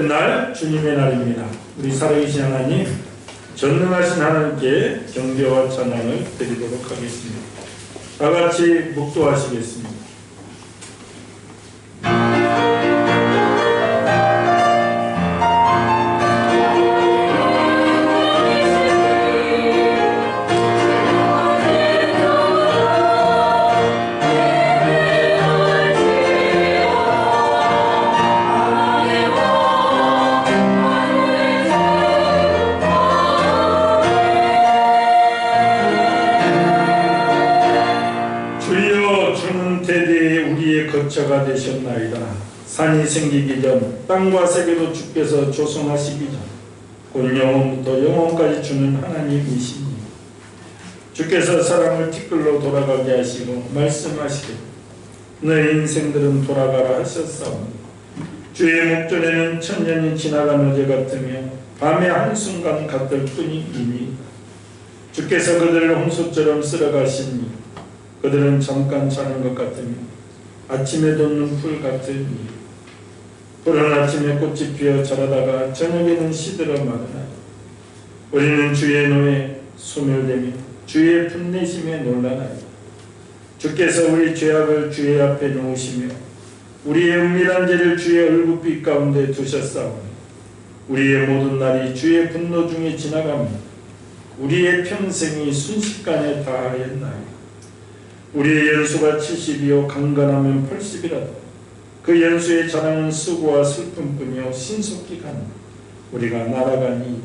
기쁜 날 주님의 날입니다. 우리 살아계신 하나님, 전능하신 하나님께 경배와 찬양을 드리도록 하겠습니다. 다 같이 묵도하시겠습니다. 거처가 되셨나이다. 산이 생기기 전 땅과 세계도 주께서 조성하시기 전 곧 영원부터 영원까지 주는 하나님이시니 주께서 사람을 티끌로 돌아가게 하시고 말씀하시되 너의 인생들은 돌아가라 하셨사오니 주의 목전에는 천년이 지나간 어제 같으며 밤의 한순간 같을 뿐이니 주께서 그들을 홍수처럼 쓸어가시니 그들은 잠깐 자는 것 같으며 아침에 돋는 풀 같으니 푸른 아침에 꽃이 피어 자라다가 저녁에는 시들어 마르나니 우리는 주의 노에 소멸되며 주의 분내심에 놀라나니 주께서 우리 죄악을 주의 앞에 놓으시며 우리의 은밀한 죄를 주의 얼굴빛 가운데 두셨사오니 우리의 모든 날이 주의 분노 중에 지나가며 우리의 평생이 순식간에 다하였나이다. 우리의 연수가 70이요 강건하면 80이라도 그 연수의 자랑은 수고와 슬픔뿐이요 신속히 가는 우리가 날아가니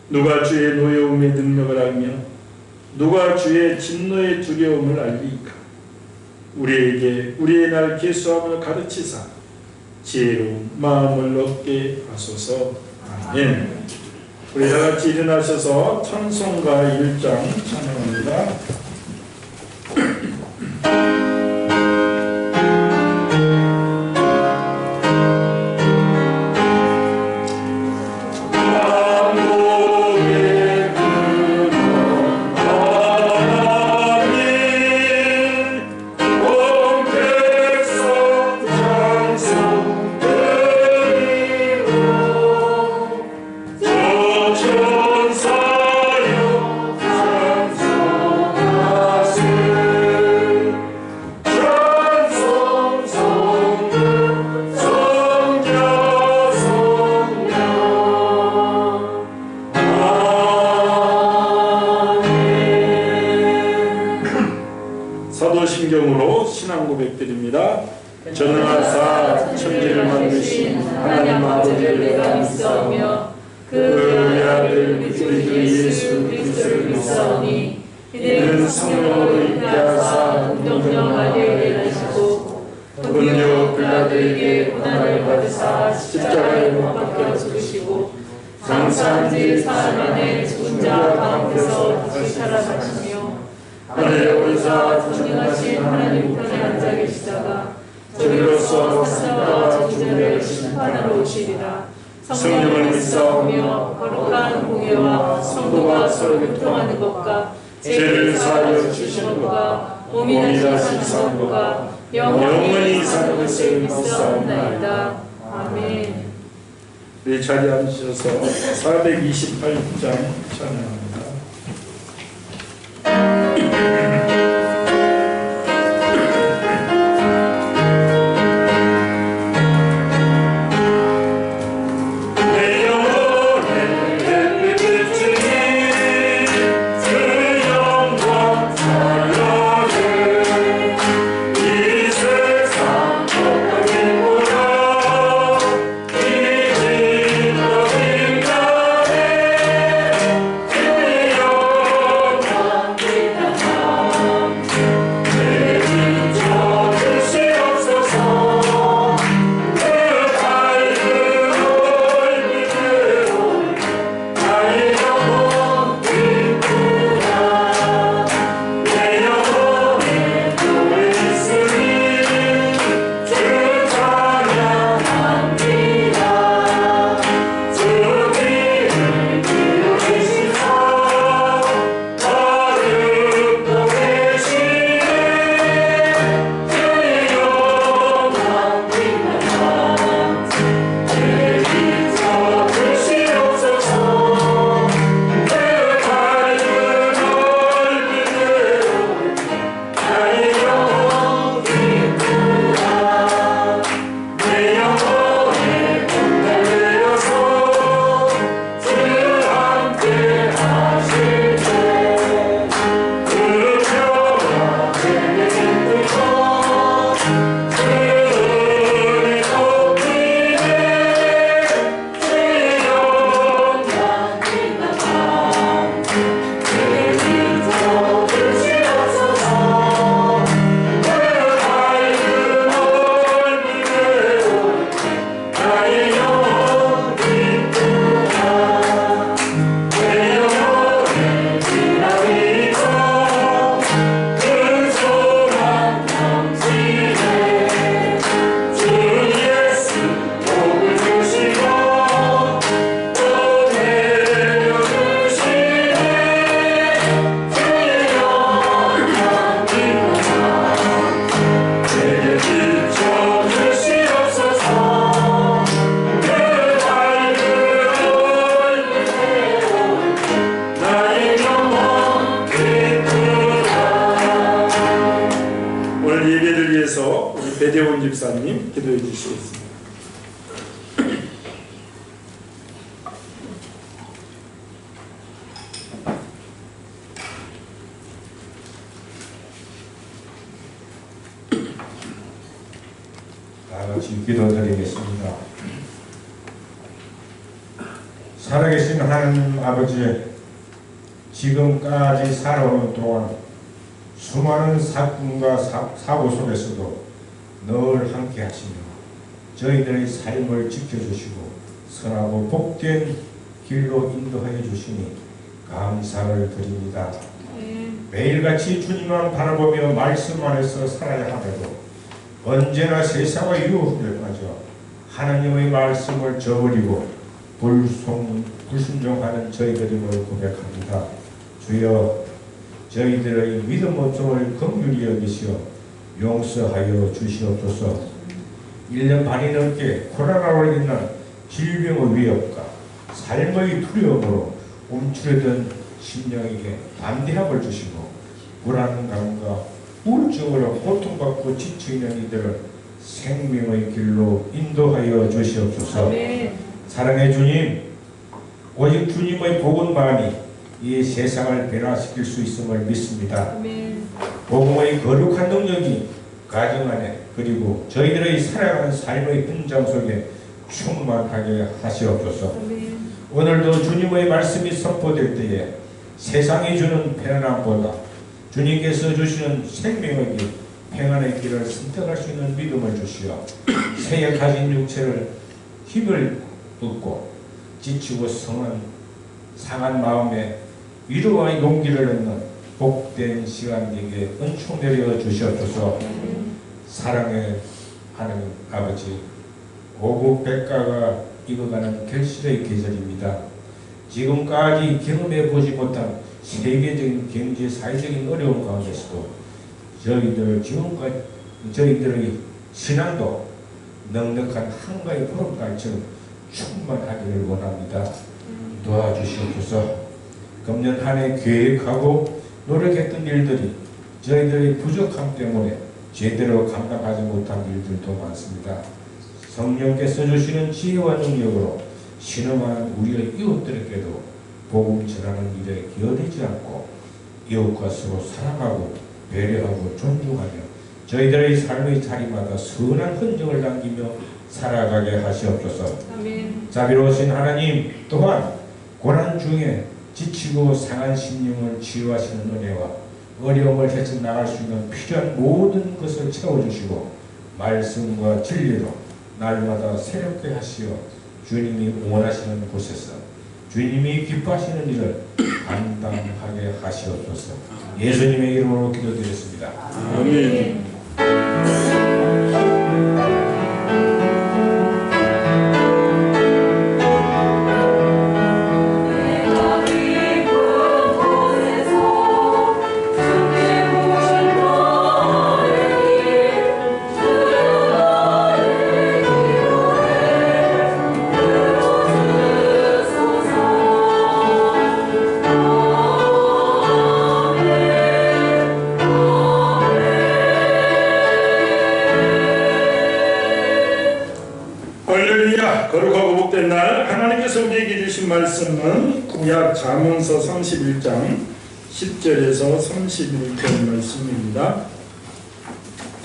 누가 주의 노여움의 능력을 알며 누가 주의 진노의 두려움을 알리까. 우리에게 우리의 날 계수함을 가르치사 지혜로운 마음을 얻게 하소서. 아멘. 우리 다같이 일어나셔서 찬송가 1장 찬양합니다. 사도신경으로 신앙 고백드립니다. 전능하사 천지를 만드신 하나님 아버지를 내가 믿사오며 그 외아들 우리 주 예수 그리스도를 믿사오니 이는 성령으로 잉태하사 운동령 마리아에게 나시고 본요 빌라도에게 고난을 받으사 십자가에 못 박혀 죽으시고 장사한 지 사흘 만에 죽은 자 가운데서 다시 살아나시며 하늘에 오르사 전능하신 하나님 편에 앉아 계시다가 저리로서 사자와 저주자를 심판하러 오시리라. 성령을 믿사오며 거룩한 공예와 성도가 서로 교통하는 것과 죄를 사하여 주시는 것과 몸이 다시 사는 것과 영원히 사는 것을 믿사옵나이다. 아멘. 우리 자리에 앉으셔서 428장 찬양합니다. 이 오늘 예배를 위해서 우리 배대원 집사님 기도해 주시겠습니다. 다같이 기도드리겠습니다. 살아계신 하나님 아버지, 지금까지 살아오는 동안 수많은 사건과 사고 속에서도 늘 함께 하시며 저희들의 삶을 지켜주시고 선하고 복된 길로 인도하여 주시니 감사를 드립니다. 매일같이 주님만 바라보며 말씀 안에서 살아야 하며도 언제나 세상의 유혹에 빠져 하나님의 말씀을 저버리고 불순종하는 저희들임을 고백합니다. 주여, 저희들의 믿음 없음을 긍휼히 여기시어 용서하여 주시옵소서. 1년 반이 넘게 코로나로 인한 질병의 위협과 삶의 두려움으로 움츠러든 심령에게 담대함을 주시고 불안감과 우울증으로 고통받고 지쳐있는 이들을 생명의 길로 인도하여 주시옵소서. 아멘. 사랑의 주님, 오직 주님의 복음만이 이 세상을 변화시킬 수 있음을 믿습니다. 아멘. 복음의 거룩한 능력이 가정 안에 그리고 저희들의 살아가는 삶의 현장 속에 충만하게 하시옵소서. 아멘. 오늘도 주님의 말씀이 선포될 때에 세상이 주는 편안함보다 주님께서 주시는 생명의 길, 평안의 길을 선택할 수 있는 믿음을 주시어 새에 가진 육체를 힘을 얻고 지치고 상한 마음에 위로와 용기를 얻는 복된 시간 되게 은총 내려 주시옵소서. 사랑의 하나님 아버지, 오국백가가 익어가는 결실의 계절입니다. 지금까지 경험해 보지 못한 세계적인 경제 사회적인 어려움 가운데서도 저희들의 신앙도 넉넉한 한가위 보름달처럼 충만하기를 원합니다. 도와주시옵소서. 금년 한 해 계획하고 노력했던 일들이 저희들의 부족함 때문에 제대로 감당하지 못한 일들도 많습니다. 성령께서 주시는 지혜와 능력으로 신음하는 우리의 이웃들에게도 복음 전하는 일에 기여되지 않고 이웃과 서로 사랑하고 배려하고 존중하며 저희들의 삶의 자리마다 선한 흔적을 남기며 살아가게 하시옵소서. 아멘. 자비로우신 하나님, 또한 고난 중에 지치고 상한 심령을 치유하시는 은혜와 어려움을 헤쳐나갈 수 있는 필요한 모든 것을 채워주시고 말씀과 진리로 날마다 새롭게 하시어 주님이 원하시는 곳에서 주님이 기뻐하시는 일을 감당하게 하시옵소서. 예수님의 이름으로 기도드렸습니다. 아멘. 거룩하고 복된 날, 하나님께서 우리에게 주신 말씀은 구약 잠언서 31장 10절에서 31절 말씀입니다.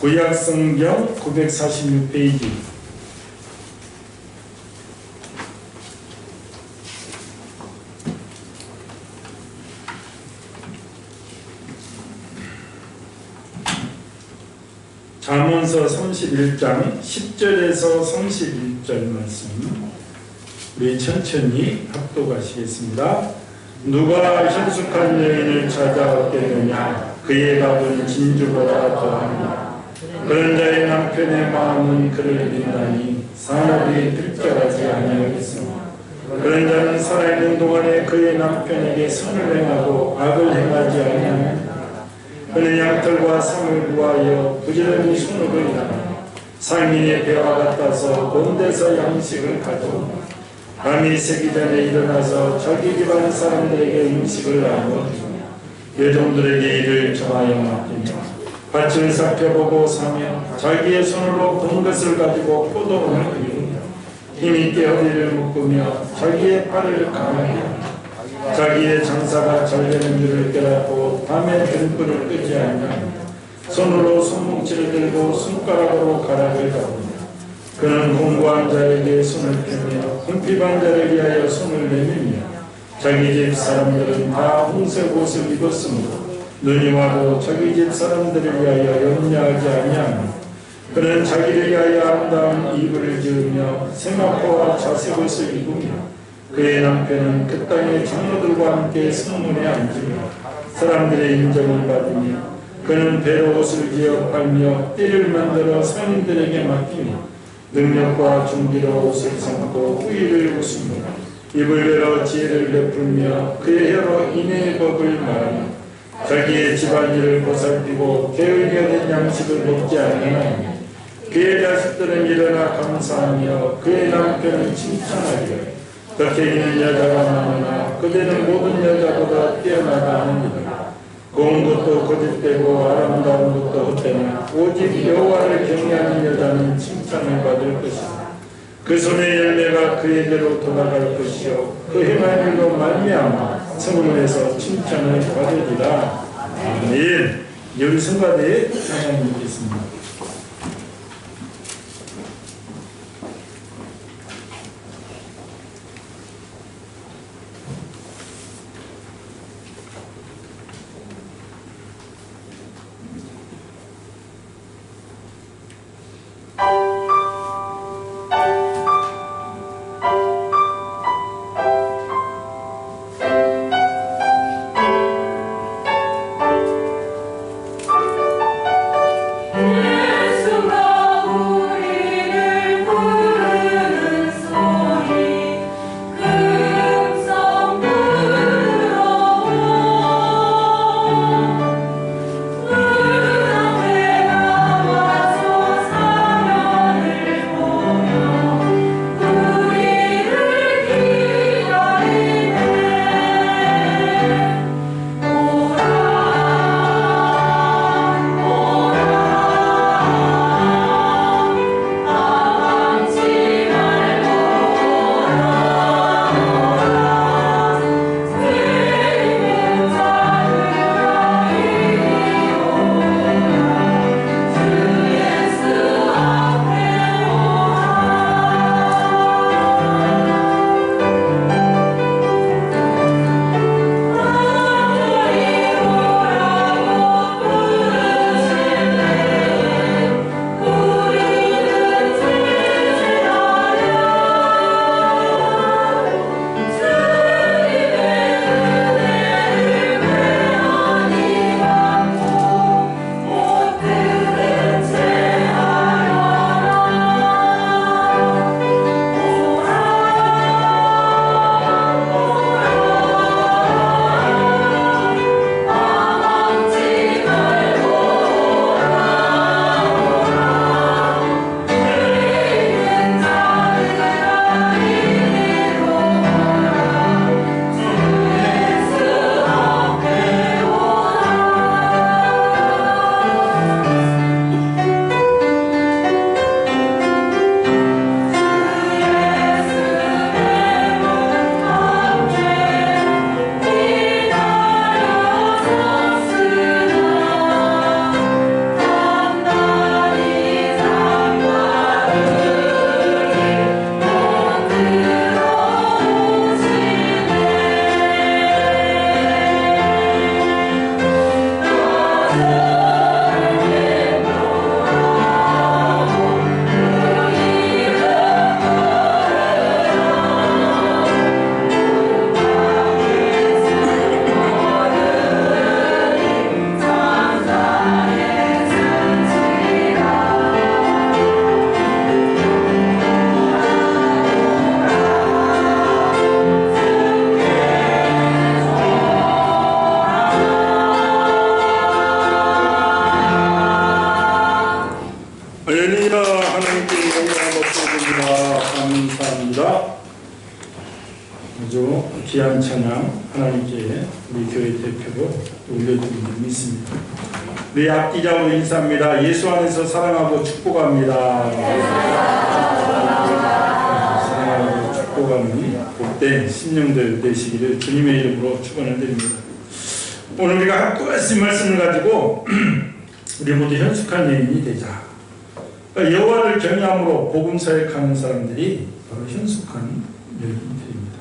구약 성경 946페이지. 잠언서 31장 10절에서 31절 말씀 우리 천천히 합독하시겠습니다. 누가 현숙한 여인을 찾아 얻겠느냐, 그의 값은 진주보다 더하니라. 그런 자의 남편의 마음은 그를 믿나니 산업이 들켜가지 아니하겠으나 그런 자는 살아있는 동안에 그의 남편에게 선을 행하고 악을 행하지 아니하느니라. 그는 양털과 상을 구하여 부지런히 손으로 일하나 상인의 배와 같아서 본데서 양식을 가져오나 밤이 새기 전에 일어나서 자기 집안 사람들에게 음식을 나누어 주며 여종들에게 일을 정하여 맡기며 밭을 살펴보고 사며 자기의 손으로 본 것을 가지고 포도원을 이루며 힘있게 허리를 묶으며 자기의 팔을 강하게 하며 자기의 장사가 잘 되는 줄을 깨닫고 밤에 등불을 끄지 않으며 손으로 손뭉치를 들고 손가락으로 가락을 잡으며 그는 공고한 자에게 손을 펴며 궁핍한 자를 위하여 손을 내밀며 자기 집 사람들은 다 홍색 옷을 입었으므로 눈이 와도 자기 집 사람들을 위하여 염려하지 아니하며 그는 자기를 위하여 아름다운 이불을 지으며 세마포와 자색옷을 입으며 그의 남편은 그 땅의 장로들과 함께 성문에 앉으며 사람들의 인정을 받으며 그는 배로 옷을 지어 팔며 띠를 만들어 상인들에게 맡기며 능력과 존귀로 옷을 삼고 후일을 웃으며 입을 열어 지혜를 베풀며 그의 혀로 인애의 법을 말하며 자기의 집안일을 보살피고 게을리어 된 양식을 먹지 아니하며 그의 자식들은 일어나 감사하며 그의 남편은 칭찬하리라. 덕에 있는 여자가 많으나 그대는 모든 여자보다 뛰어나다 하느니라. 고운 것도 거짓되고 아름다운 것도 헛되나 오직 여호와를 경외하는 여자는 칭찬을 받을 것이다. 그 손의 열매가 그에게로 돌아갈 것이요 그 행한 일로 말미암아 성문에서 칭찬을 받으리라. 아멘. 여기 성가대에 찬양이 있겠습니다. 아주 귀한 찬양 하나님께 우리 교회 대표로 올려드리는 믿습니다. 우리 앞뒤자로 인사합니다. 예수 안에서 사랑하고 축복합니다. 사랑하고 축복하는 복된 신령들 되시기를 주님의 이름으로 축원을 드립니다. 오늘 우리가 함께 말씀을 가지고 우리 모두 현숙한 여인이 되자. 여호와를 경외함으로 복음 사역하는 사람들이 바로 현숙한 여인들입니다.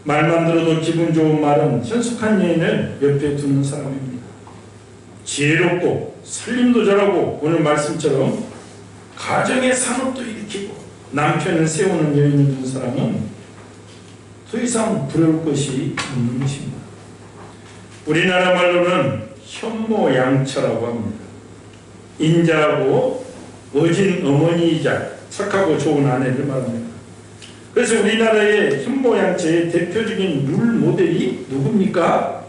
말만 들어도 기분 좋은 말은 현숙한 여인을 옆에 두는 사람입니다. 지혜롭고 살림도 잘하고 오늘 말씀처럼 가정의 산업도 일으키고 남편을 세우는 여인을 둔 사람은 더 이상 부러울 것이 없는 것입니다. 우리나라 말로는 현모양처라고 합니다. 인자하고 어진 어머니이자 착하고 좋은 아내를 말합니다. 그래서 우리나라의 현모양처의 대표적인 룰 모델이 누굽니까?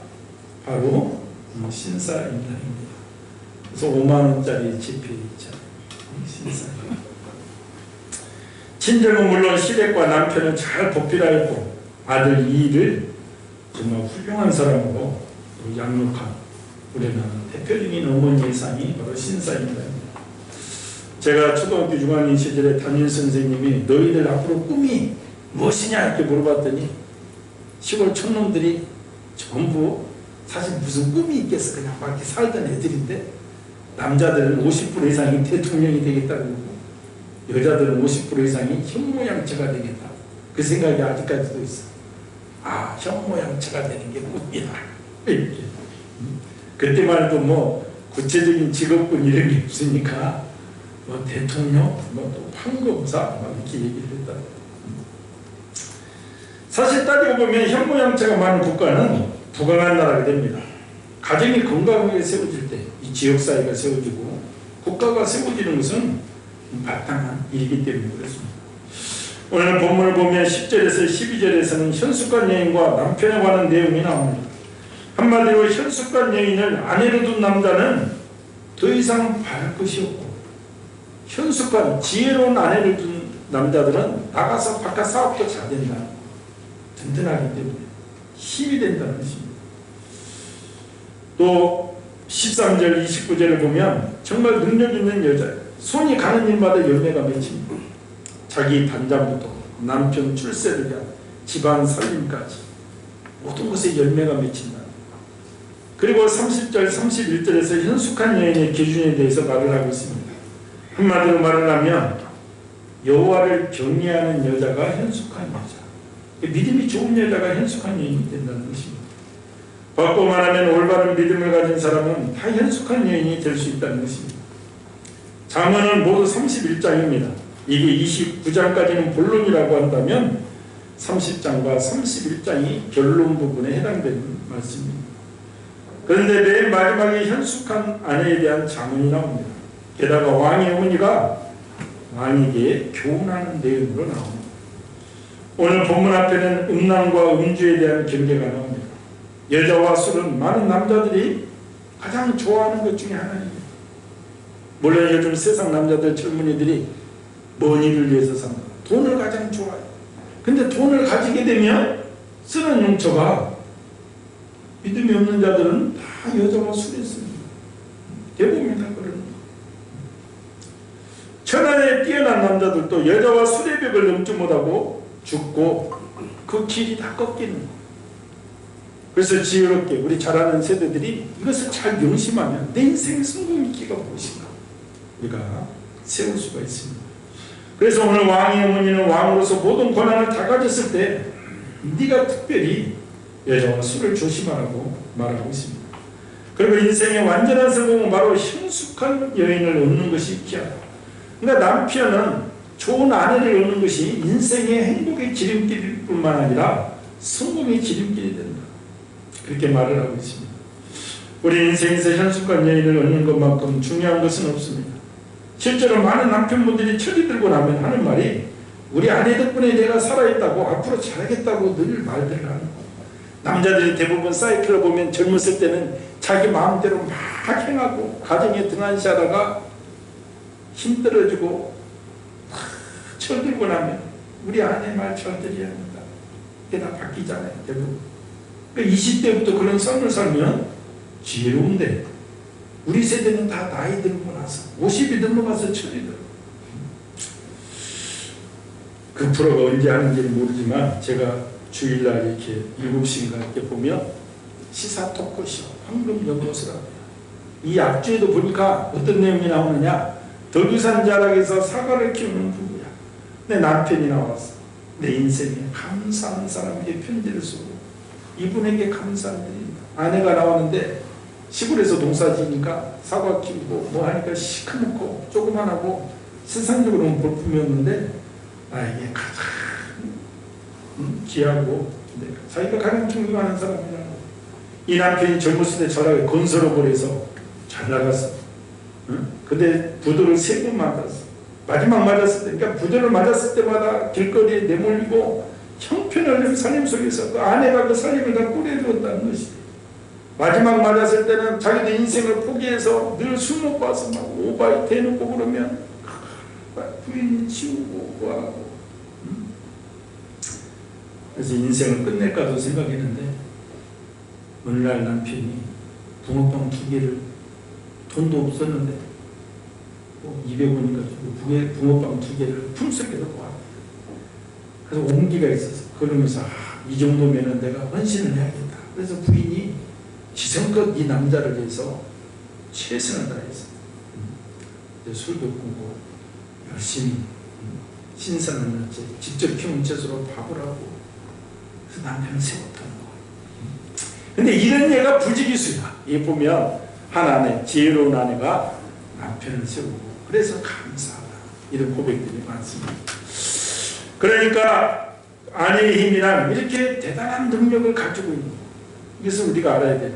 바로 신사임당입니다. 그래서 5만원짜리 지폐 있잖아요. 신사임당. 친정은 물론 시댁과 남편은 잘 보필하였고 아들 이의를 정말 훌륭한 사람으로 양육한 우리나라 대표적인 어머니의 상이 바로 신사임당입니다. 제가 초등학교 6학년 시절에 담임 선생님이 너희들 앞으로 꿈이 무엇이냐 이렇게 물어봤더니 시골 촌놈들이 전부 사실 무슨 꿈이 있겠어. 그냥 밖에 살던 애들인데 남자들은 50% 이상이 대통령이 되겠다고 그러고 여자들은 50% 이상이 현모양처가 되겠다. 그 생각이 아직까지도 있어. 아, 현모양처가 되는 게 꿈이다. 이렇게. 그때만 해도 뭐 구체적인 직업군 이런 게 없으니까 뭐 대통령, 뭐 또 판검사 막 이렇게 얘기를 했다. 사실 따지고 보면 현모양처가 많은 국가는 부강한 나라가 됩니다. 가정이 건강하게 세워질 때 이 지역사회가 세워지고 국가가 세워지는 것은 바탕한 일이기 때문에 그렇습니다. 오늘 본문을 보면 10절에서 12절에서는 현숙한 여인과 남편에 관한 내용이 나옵니다. 한마디로 현숙한 여인을 아내로 둔 남자는 더 이상 바랄 것이 없고 현숙한 지혜로운 아내를 둔 남자들은 나가서 바깥 사업도 잘 된다. 든든하기 때문에 힘이 된다는 것입니다. 또 13절 29절을 보면 정말 능력 있는 여자, 손이 가는 일마다 열매가 맺힙니다. 자기 단장부터 남편 출세를 위한 집안 살림까지 모든 것에 열매가 맺힌다. 그리고 30절 31절에서 현숙한 여인의 기준에 대해서 말을 하고 있습니다. 한마디로 말을 하면 여호와를 경외하는 여자가 현숙한 여자, 믿음이 좋은 여자가 현숙한 여인이 된다는 것입니다. 바꿔 말하면 올바른 믿음을 가진 사람은 다 현숙한 여인이 될 수 있다는 것입니다. 잠언은 모두 31장입니다. 이게 29장까지는 본론이라고 한다면 30장과 31장이 결론 부분에 해당되는 말씀입니다. 그런데 맨 마지막에 현숙한 아내에 대한 잠언이 나옵니다. 게다가 왕의 어머니가 왕에게 교훈하는 내용으로 나옵니다. 오늘 본문 앞에는 음란과 음주에 대한 경계가 나옵니다. 여자와 술은 많은 남자들이 가장 좋아하는 것 중에 하나입니다. 물론 요즘 세상 남자들 젊은이들이 뭔 일을 위해서 산다. 돈을 가장 좋아해요. 근데 돈을 가지게 되면 쓰는 용처가 믿음이 없는 자들은 다 여자와 술에 씁니다. 대부분 다 그러는 거예요. 천안에 뛰어난 남자들도 여자와 술의 벽을 넘지 못하고 죽고 그 길이 다 꺾이는 거예요. 그래서 지혜롭게 우리 잘 아는 세대들이 이것을 잘 명심하면 내 인생의 성공이기가 무엇인가 우리가 세울 수가 있습니다. 그래서 오늘 왕의 어머니는 왕으로서 모든 권한을 다 가졌을 때 네가 특별히 여자와 술을 조심하라고 말하고 있습니다. 그리고 인생의 완전한 성공은 바로 현숙한 여인을 얻는 것이 귀하다. 그러니까 남편은 좋은 아내를 얻는 것이 인생의 행복의 지름길일 뿐만 아니라 성공의 지름길이 된다. 그렇게 말을 하고 있습니다. 우리 인생에서 현숙한 여인을 얻는 것만큼 중요한 것은 없습니다. 실제로 많은 남편분들이 철이 들고 나면 하는 말이 우리 아내 덕분에 내가 살아있다고 앞으로 잘하겠다고 늘 말들을 하는 거예요. 남자들이 대부분 사이클을 보면 젊었을 때는 자기 마음대로 막 행하고 가정에 등한시하다가 힘 떨어지고 철 들고 나면 우리 아내 말 잘 들어야 합니다. 이게 다 바뀌잖아요. 대부분. 그러니까 20대부터 그런 삶을 살면 지혜로운데 우리 세대는 다 나이 들고 나서 50이 넘어가서 처리들. 그 프로가 언제 하는지는 모르지만 제가 주일날 이렇게 7시인가 이렇게 보면 시사 토크쇼 황금 여보스라고 해요. 이 앞주에도 보니까 어떤 내용이 나오느냐, 덕유산 자락에서 사과를 키우는 부부야. 내 남편이 나왔어. 내 인생에 감사한 사람에게 편지를 쓰고 이분에게 감사를 드립니다. 아내가 나왔는데 시골에서 농사지니까 사과 키우고 뭐 하니까 시커멓고 조그만하고 세상적으로는 볼품이었는데 나에게 가장 귀하고 자기가 가장 존경하는 사람이라고. 이 남편이 젊었을 때 전화에 건설업을 해서 잘 나갔어. 근데 부도를 3번 맞았어. 마지막 맞았을 때, 그러니까 부도를 맞았을 때마다 길거리에 내몰리고 형편없는 살림 속에서 그 아내가 그 살림을 다 꾸려주었다는 것이. 마지막 맞았을 때는 자기도 인생을 포기해서 늘 술 먹고 와서 막 오바이 대놓고 그러면 부인이 치우고 뭐하고. 그래서 인생을 끝낼까도 생각했는데 어느 날 남편이 붕어빵 2개를, 돈도 없었는데 200원인가 주고 붕어빵 2개를 품속에 넣고 왔다. 그래서 온기가 있어서 그러면서 이 정도면은 내가 헌신을 해야겠다. 그래서 부인이 지성껏 이 남자를 위해서 최선을 다해서 술도 끊고 열심히 신선한 직접 키운 채소로 밥을 하고 그래서 남편을 세웠다는 거예요. 근데 이런 얘가 부지기수야. 이 보면 한 아내, 지혜로운 아내가 남편을 세우고 그래서 감사하다. 이런 고백들이 많습니다. 그러니까 아내의 힘이란 이렇게 대단한 능력을 가지고 있는 거예요. 이것을 우리가 알아야 돼요.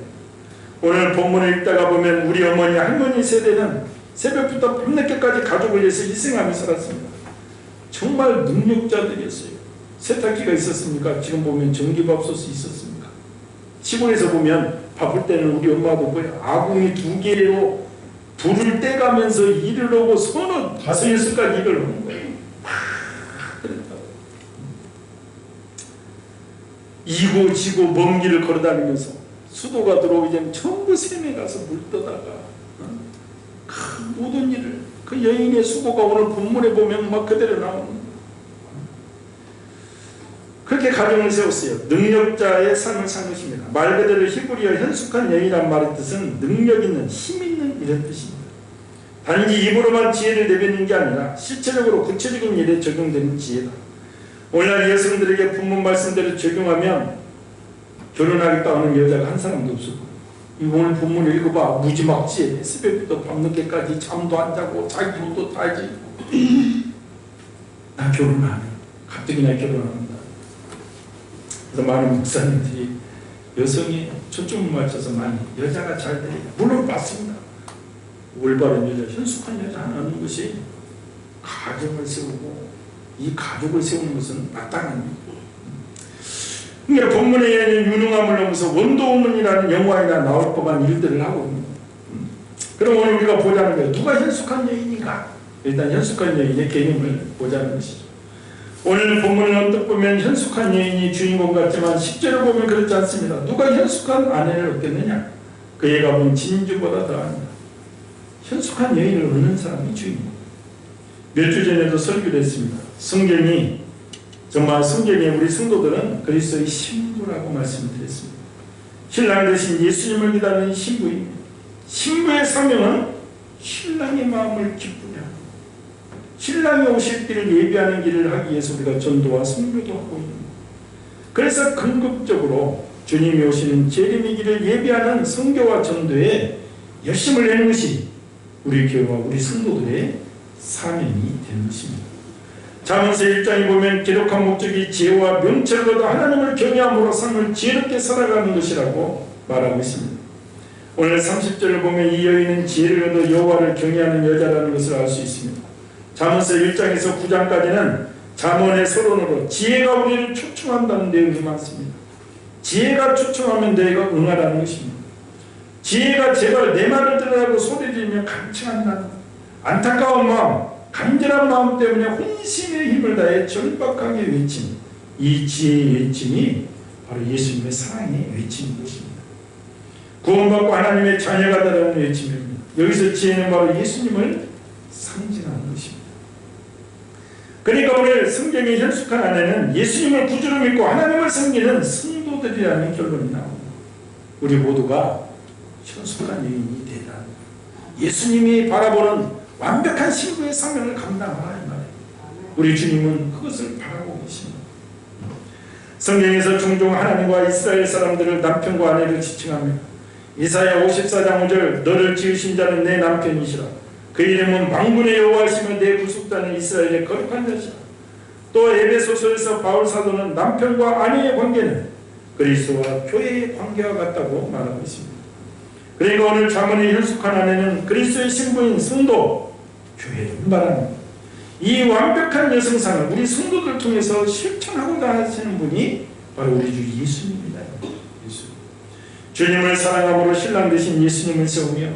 오늘 본문을 읽다가 보면 우리 어머니, 할머니 세대는 새벽부터 밤늦게까지 가족을 위해서 희생하며 살았습니다. 정말 능력자들이었어요. 세탁기가 있었습니까? 지금 보면 전기밥솥이 있었습니까? 시골에서 보면 바쁠 때는 우리 엄마도 뭐야, 아궁이 2개로 불을 떼가면서 일을 하고 서너 5-6시까지 일을 하는 거예요. 그랬다고. 이고 지고 먼 길을 걸어다니면서 수도가 들어오기 전부 샘에 가서 물 떠다가 그 모든 일을, 그 여인의 수고가 오늘 본문에 보면 막 그대로 나오는 거예요. 그렇게 가정을 세웠어요. 능력자의 삶을 산 것입니다. 말 그대로 히브리어 현숙한 여인이란 말의 뜻은 능력 있는, 힘 있는 이런 뜻입니다. 단지 입으로만 지혜를 내뱉는 게 아니라 실체적으로 구체적인 일에 적용되는 지혜다. 오늘날 여성들에게 본문 말씀대로 적용하면 결혼하겠다 하는 여자가 한 사람도 없을 거예요. 오늘 본문을 읽어봐. 무지막지해. 새벽부터 밤늦게까지 잠도 안 자고 자기 옷도 다 입고 나 결혼 안 해. 가뜩이나 결혼한다. 그래서 많은 목사님들이 여성이 초점을 맞춰서 많이 여자가 잘 되리라. 물론 맞습니다. 올바른 여자, 현숙한 여자 하나 하는 것이 가정을 세우고 이 가족을 세우는 것은 마땅한 일이고. 그러니까 본문에는 유능함을 넘어서 원도 없는이라는 영화에나 나올 법한 일들을 하고 있는 거예요. 그럼 오늘 우리가 보자는 거예요. 누가 현숙한 여인인가? 일단 현숙한 여인의 개념을 보자는 것이죠. 오늘 본문은 언뜻 보면 현숙한 여인이 주인공 같지만 10절을 보면 그렇지 않습니다. 누가 현숙한 아내를 얻겠느냐? 그 애가 본 진주보다 더합니다. 현숙한 여인을 얻는 사람이 주인공. 몇 주 전에도 설교를 했습니다. 성경이 정말 성경에 우리 성도들은 그리스도의 신부라고 말씀드렸습니다. 신랑 대신 예수님을 기다리는 신부입니다. 신부의 사명은 신랑의 마음을 기쁘게 하고 신랑이 오실 길을 예비하는 길을 하기 위해서 우리가 전도와 선교도 하고 있는 거예요. 그래서 근급적으로 주님이 오시는 재림의 길을 예비하는 선교와 전도에 열심을 내는 것이 우리 교회와 우리 성도들의 사명이 되는 것입니다. 잠언서 1장에 보면 기록한 목적이 지혜와 명철을 얻어 하나님을 경외함으로 삶을 지혜롭게 살아가는 것이라고 말하고 있습니다. 오늘 30절을 보면 이 여인은 지혜를 얻어 여호와를 경외하는 여자라는 것을 알 수 있습니다. 잠언서 1장에서 9장까지는 잠언의 서론으로 지혜가 우리를 초청한다는 내용이 많습니다. 지혜가 초청하면 너희가 응하라는 것입니다. 지혜가 제발 내 말을 들으라고 소리를 간청한다는 안타까운 마음, 간절한 마음 때문에 혼신의 힘을 다해 절박하게 외친 이 지혜의 외침이 바로 예수님의 사랑의 외침인 것입니다. 구원받고 하나님의 자녀가 되라는 외침입니다. 여기서 지혜는 바로 예수님을 상징하는 것입니다. 그러니까 오늘 성경의 현숙한 안에는 예수님을 구주로 믿고 하나님을 섬기는 성도들이라는 결론이 나옵니다. 우리 모두가 현숙한 여인이 되라. 예수님이 바라보는 완벽한 신부의 사명을 감당하라 이 말이에요. 우리 주님은 그것을 바라보고 계십니다. 성경에서 종종 하나님과 이스라엘 사람들을 남편과 아내를 지칭합니다. 이사야 54장 5절 너를 지으신 자는 내 남편이시라. 그 이름은 만군의 여호와시며 내 구속자는 이스라엘의 거룩한 자시라. 또 에베소서에서 바울 사도는 남편과 아내의 관계는 그리스도와 교회의 관계와 같다고 말하고 있습니다. 그러니까 오늘 잠언의 현숙한 아내는 그리스도의 신부인 성도, 교회를 말합니다. 이 완벽한 여성상을 우리 성도들 통해서 실천하고자 하시는 분이 바로 우리 주 예수님입니다. 예수. 주님을 사랑함으로 신랑 되신 예수님을 세우며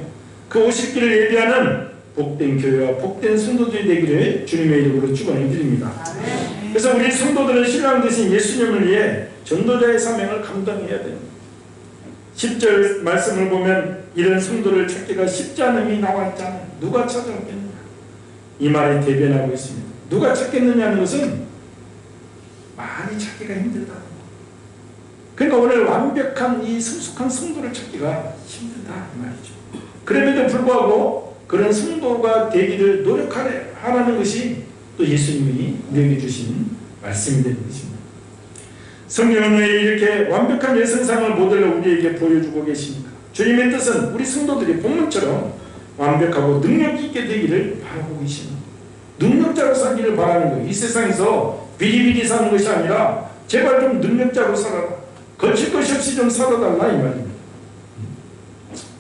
그 오실 길을 예비하는 복된 교회와 복된 성도들이 되기를 주님의 이름으로 축원을 드립니다. 그래서 우리 성도들은 신랑 되신 예수님을 위해 전도자의 사명을 감당해야 됩니다. 10절 말씀을 보면 이런 성도를 찾기가 쉽지 않음이 나와 있잖아요. 누가 찾아오겠느냐? 이 말에 대변하고 있습니다. 누가 찾겠느냐는 것은 많이 찾기가 힘들다. 그러니까 오늘 완벽한 이 성숙한 성도를 찾기가 힘들다 이 말이죠. 그럼에도 불구하고 그런 성도가 되기를 노력하라는 것이 또 예수님이 우리에게 주신 말씀이 되는 것입니다. 성경은 왜 이렇게 완벽한 여성상을 모델로 우리에게 보여주고 계십니까? 주님의 뜻은 우리 성도들이 본문처럼 완벽하고 능력 있게 되기를 바라고 계십니다. 능력자로 살기를 바라는 거예요. 이 세상에서 비리비리 사는 것이 아니라 제발 좀 능력자로 살아라. 거칠 것이 없이 좀 살아달라 이 말입니다.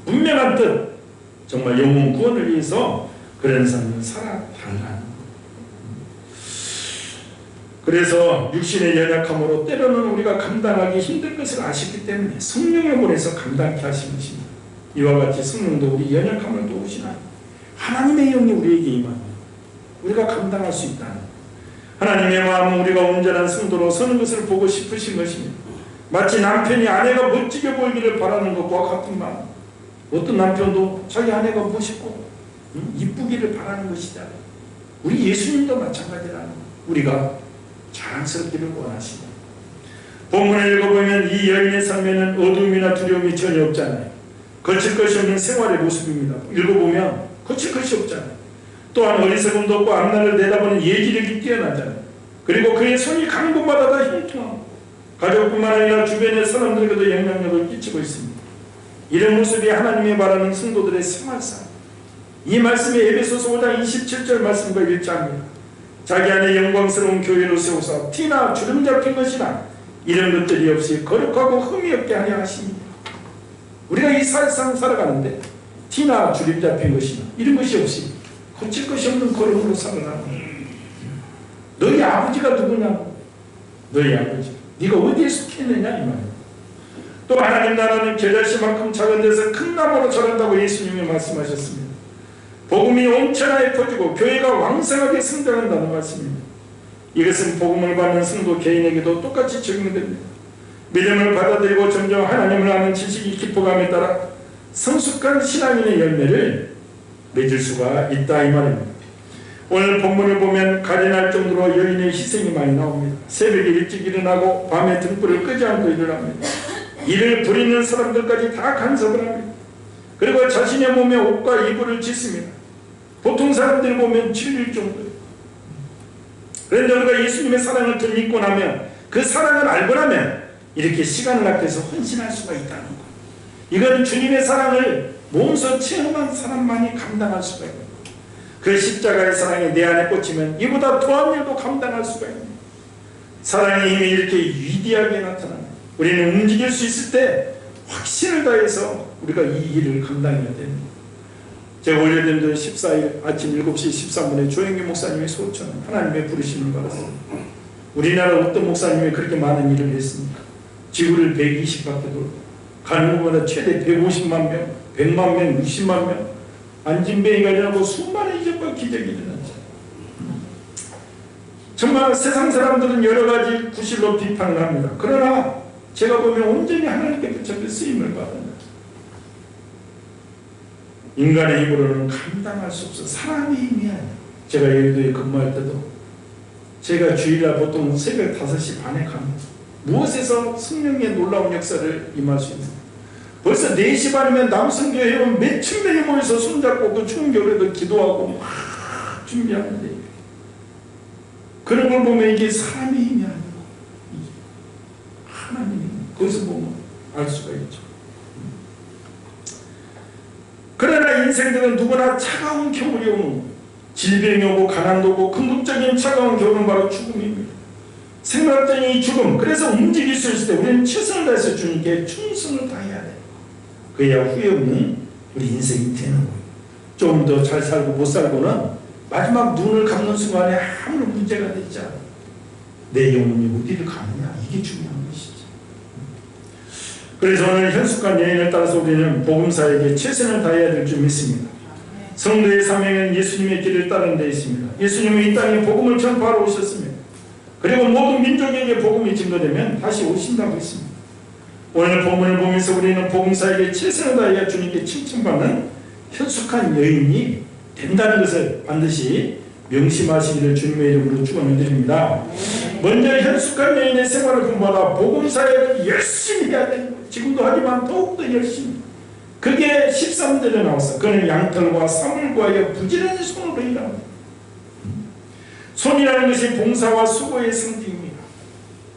분명한 뜻, 정말 영혼 구원을 위해서 그런 삶을 살아달라는 거예요. 그래서 육신의 연약함으로 때로는 우리가 감당하기 힘들 것을 아시기 때문에 성령을 보내서 감당케 하신 것입니다. 이와 같이 성령도 우리 연약함을 도우시나 하나님의 영이 우리에게 임합니다. 우리가 감당할 수 있다는 하나님의 마음은 우리가 온전한 성도로 서는 것을 보고 싶으신 것입니다. 마치 남편이 아내가 멋지게 보이기를 바라는 것과 같은 마음. 어떤 남편도 자기 아내가 멋있고 이쁘기를 바라는 것이잖아요. 우리 예수님도 마찬가지라는 거예요. 우리가 자랑스럽기를 원하시고 본문을 읽어보면 이 여인의 삶에는 어둠이나 두려움이 전혀 없잖아요. 거칠 것이 없는 생활의 모습입니다. 읽어보면 거칠 것이 없잖아요. 또한 어리석음도 없고 앞날을 내다보는 예지력이 뛰어나잖아요. 그리고 그의 손이 가는 곳마다 다 형통하고 가족뿐만 아니라 주변의 사람들에게도 영향력을 끼치고 있습니다. 이런 모습이 하나님이 바라는 성도들의 생활상, 이 말씀이 에베소서 5장 27절 말씀과 일치합니다. 자기 안에 영광스러운 교회로 세우사 티나 주름 잡힌 것이나 이런 것들이 없이 거룩하고 흠이 없게 하려 하십니다. 우리가 이 세상 살아가는데 티나 주름 잡힌 것이나 이런 것이 없이 거칠 것이 없는 거룩으로 살아가는 거예요. 너희 아버지가 누구냐고. 너희 아버지 네가 어디에 속했느냐 이 말이에요. 또 하나님 나라는 겨자씨만큼 작은 데서 큰 나무로 자란다고 예수님이 말씀하셨습니다. 복음이 온 천하에 퍼지고 교회가 왕성하게 성장한다는 말씀입니다. 이것은 복음을 받는 성도 개인에게도 똑같이 적용됩니다. 믿음을 받아들이고 점점 하나님을 아는 지식이 깊어감에 따라 성숙한 신앙인의 열매를 맺을 수가 있다 이 말입니다. 오늘 본문을 보면 가련할 정도로 여인의 희생이 많이 나옵니다. 새벽에 일찍 일어나고 밤에 등불을 끄지 않고 일을 합니다. 이를 부리는 사람들까지 다 간섭을 합니다. 그리고 자신의 몸에 옷과 이불을 짓습니다. 보통 사람들이 보면 질릴 정도예요. 그런데 우리가 예수님의 사랑을 더 믿고 나면 그 사랑을 알고 나면 이렇게 시간을 아껴서 헌신할 수가 있다는 거예요. 이건 주님의 사랑을 몸소 체험한 사람만이 감당할 수가 있는 거예요. 그 십자가의 사랑이 내 안에 꽂히면 이보다 더한 일도 감당할 수가 있는 거예요. 사랑의 힘이 이렇게 위대하게 나타납니다. 우리는 움직일 수 있을 때 확신을 다해서 우리가 이 일을 감당해야 됩니다. 제가 올려드린 14일 아침 7시 13분에 조영기 목사님의 소천 하나님의 부르심을 받았습니다. 우리나라 어떤 목사님이 그렇게 많은 일을 했습니까? 지구를 120바퀴 돌고 가는 곳마다 최대 150만 명, 100만 명, 60만 명 안진뱅이가 일어나고 수많은 이적과 기적이 일어났죠. 정말 세상 사람들은 여러 가지 구실로 비판을 합니다. 그러나 제가 보면 온전히 하나님께 붙잡혀 쓰임을 받은 인간의 힘으로는 감당할 수 없어. 사람의 힘이 아니야. 제가 여의도에 근무할 때도 제가 주일날 보통 새벽 5시 반에 갑니다. 무엇에서 성령의 놀라운 역사를 임할 수 있는, 벌써 4시 반이면 남성교회에 온 몇천 명이 모여서 손잡고 그 추운 겨울에도 기도하고 막 준비하는데, 그런 걸 보면 이게 사람의 힘이 아니고 하나님의 힘, 거기서 보면 알 수가 있죠. 그러나 인생들은 누구나 차가운 겨울이 오는, 질병이 오고 가난도 오고 궁극적인 차가운 겨울은 바로 죽음입니다. 생각적인 이 죽음, 그래서 움직일 수 있을 때 우리는 최선을 다해서 주님께 충성을 다해야 돼요. 그래야 후회 없는 우리 인생이 되는 거예요. 좀 더 잘 살고 못 살고는 마지막 눈을 감는 순간에 아무런 문제가 되지 않아요. 내 영혼이 어디를 가느냐, 이게 중요한 것이죠. 그래서 오늘 현숙한 여인을 따라서 우리는 복음사에게 최선을 다해야 될 줄 믿습니다. 성도의 사명은 예수님의 길을 따르는 데 있습니다. 예수님은 이 땅에 복음을 전파하러 오셨습니다. 그리고 모든 민족에게 복음이 증거되면 다시 오신다고 했습니다. 오늘 본문을 보면서 우리는 복음사에게 최선을 다해야 주님께 칭찬받는 현숙한 여인이 된다는 것을 반드시 명심하시기를 주님의 이름으로 축원을 드립니다. 먼저 현숙한 여인의 생활을 본받아 복음사역을 열심히 해야 되는 거예요. 지금도 하지만 더욱더 열심히. 그게 13절에 나왔어. 그는 양털과 사물 구하여 부지런히 손으로 일합니다. 손이라는 것이 봉사와 수고의 상징입니다.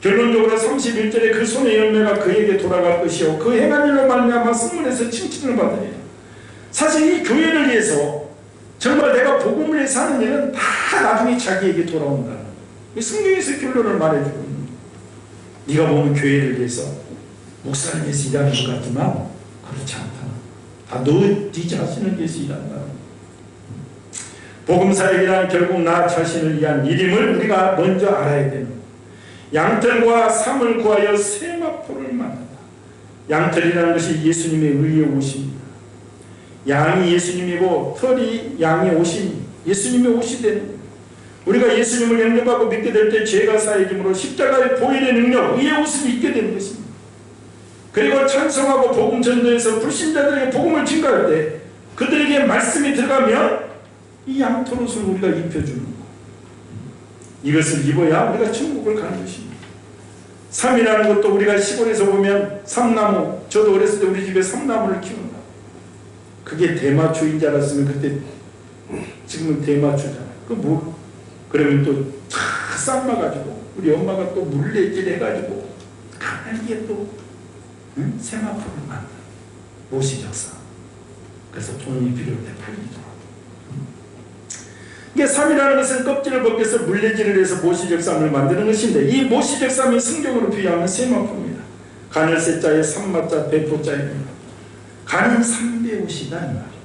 결론적으로 31절에 그 손의 열매가 그에게 돌아갈 것이요 그 행한 일로 말미암아 성문에서 칭찬을 받으리라. 사실 이 교회를 위해서 정말 내가 복음을 위해서 하는 일은 다 나중에 자기에게 돌아온다. 성경에서 결론을 말해주고 있는 거예요. 네가 보면 교회를 위해서 목사를 위해서 일하는 것 같지만 그렇지 않다. 다 너 네 자신을 위해서 일한다. 복음사역이란 결국 나 자신을 위한 일임을 우리가 먼저 알아야 되는 거예요. 양털과 삼을 구하여 세마포를 만든다. 양털이라는 것이 예수님의 의의 옷입니다. 양이 예수님이고 털이 양의 옷이 예수님의 옷이 되는 거예요. 우리가 예수님을 영접하고 믿게 될 때 죄가 사해짐으로 십자가의 보혈의 능력, 의의 옷을 입게 되는 것입니다. 그리고 찬송하고 복음 전도에서 불신자들에게 복음을 증거할 때 그들에게 말씀이 들어가면 이 양털옷을 우리가 입혀주는 거예요. 이것을 입어야 우리가 천국을 가는 것입니다. 삼이라는 것도 우리가 시골에서 보면 삼나무, 저도 어렸을 때 우리 집에 삼나무를 키운다. 그게 대마초인 줄 알았으면 그때 지금은 대마초잖아요. 그러면 또 다 삶아가지고 우리 엄마가 또 물레질 해가지고 가난하게 또 세마포를 만들어. 모시적사. 그래서 돈이 필요할 때 팔리더라고요. 이게 삼이라는 것은 껍질을 벗겨서 물레질을 해서 모시적삼을 만드는 것인데 이 모시적삼이 성경으로 비유하면 세마포입니다. 간을 세자에 삼마자 배포자입니다. 간은 삼배옷이다 이 말이에요.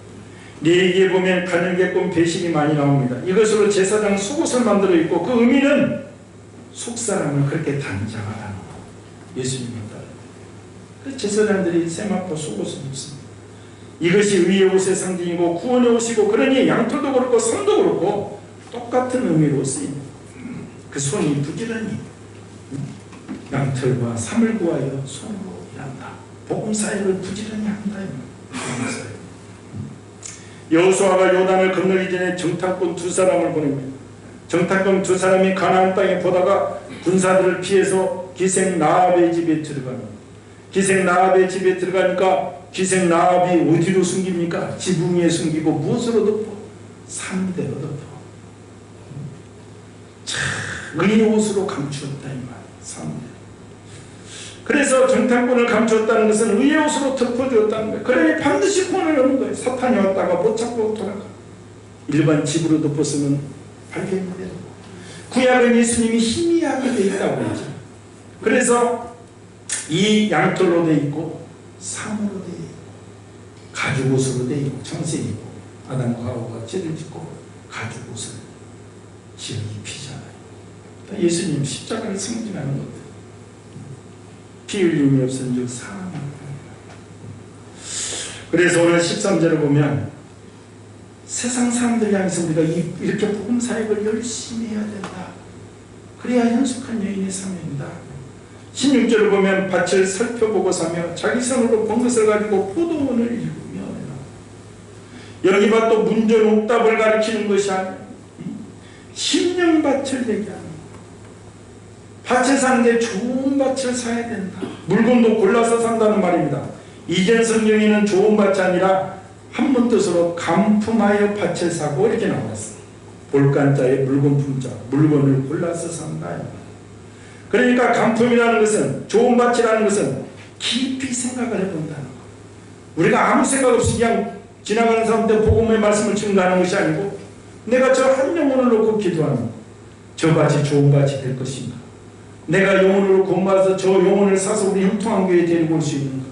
레위기에 보면 가늘게끔 배신이 많이 나옵니다. 이것으로 제사장 속옷을 만들어 입고 그 의미는 속사람을 그렇게 단장하라는 거. 예수님을 따라. 그래서 제사장들이 세마포 속옷을 입습니다. 이것이 의의 옷의 상징이고 구원의 옷이고 그러니 양털도 그렇고 삼도 그렇고 똑같은 의미로 쓰입니다. 그 손이 부지런히 양털과 삼을 구하여 손으로 일한다. 복음사역을 부지런히 한다. 여호수아가 요단을 건너기 전에 정탐꾼 2사람을 보냅니다. 정탐꾼 2사람이 가나안 땅에 보다가 군사들을 피해서 기생 나압의 집에 들어갑니다. 기생 나압의 집에 들어가니까 기생 나압이 어디로 숨깁니까? 지붕 위에 숨기고 무엇으로 덮어? 삼대로 덮어. 의의 옷으로 감추었다 이 말. 삼대. 그래서 정탐꾼을 감추었다는 것은 의의 옷으로 덮어주었다는 거예요. 그러니 반드시 구원을 얻는 거예요. 사탄이 왔다가 못 잡고 돌아가. 일반 집으로 덮었으면 발견이 되는 거예요. 구약은 예수님이 희미하게 되어 있다고 했죠. 그래서 이 양털로 되어 있고 삼으로 되어 있고 가죽옷으로 되어 있고 청색이고 아담과 하와가 죄를 짓고 가죽옷을 지어 입히잖아요. 예수님 십자가를 상징하는 것들. 피 흘림이 없은 즉 사랑을. 그래서 오늘 13절을 보면 세상 사람들 향해서 우리가 이렇게 복음 사역을 열심히 해야 된다. 그래야 현숙한 여인의 사명이다. 16절을 보면 밭을 살펴보고 사며 자기 손으로 번 것을 가지고 포도원을 일구며. 여기 봐 또 문전옥답을 가르치는 것이 아니야. 심령밭을 얘기하는 거야. 밭을 사는데 좋은 밭을 사야 된다. 물건도 골라서 산다는 말입니다. 이전 성경에는 좋은 밭이 아니라 한문 뜻으로 감품하여 밭을 사고 이렇게 나왔어. 볼간자에 물건 품자. 물건을 골라서 산다. 그러니까 감품이라는 것은, 좋은 밭이라는 것은 깊이 생각을 해본다는 거. 우리가 아무 생각 없이 그냥 지나가는 사람한테 복음의 말씀을 증거하는 것이 아니고, 내가 저 한 영혼을 놓고 기도하는 거. 저 밭이 좋은 밭이 될 것인가? 내가 영혼을 공부해서 저 영혼을 사서 우리 형통한교회에 데리고 올 수 있는가?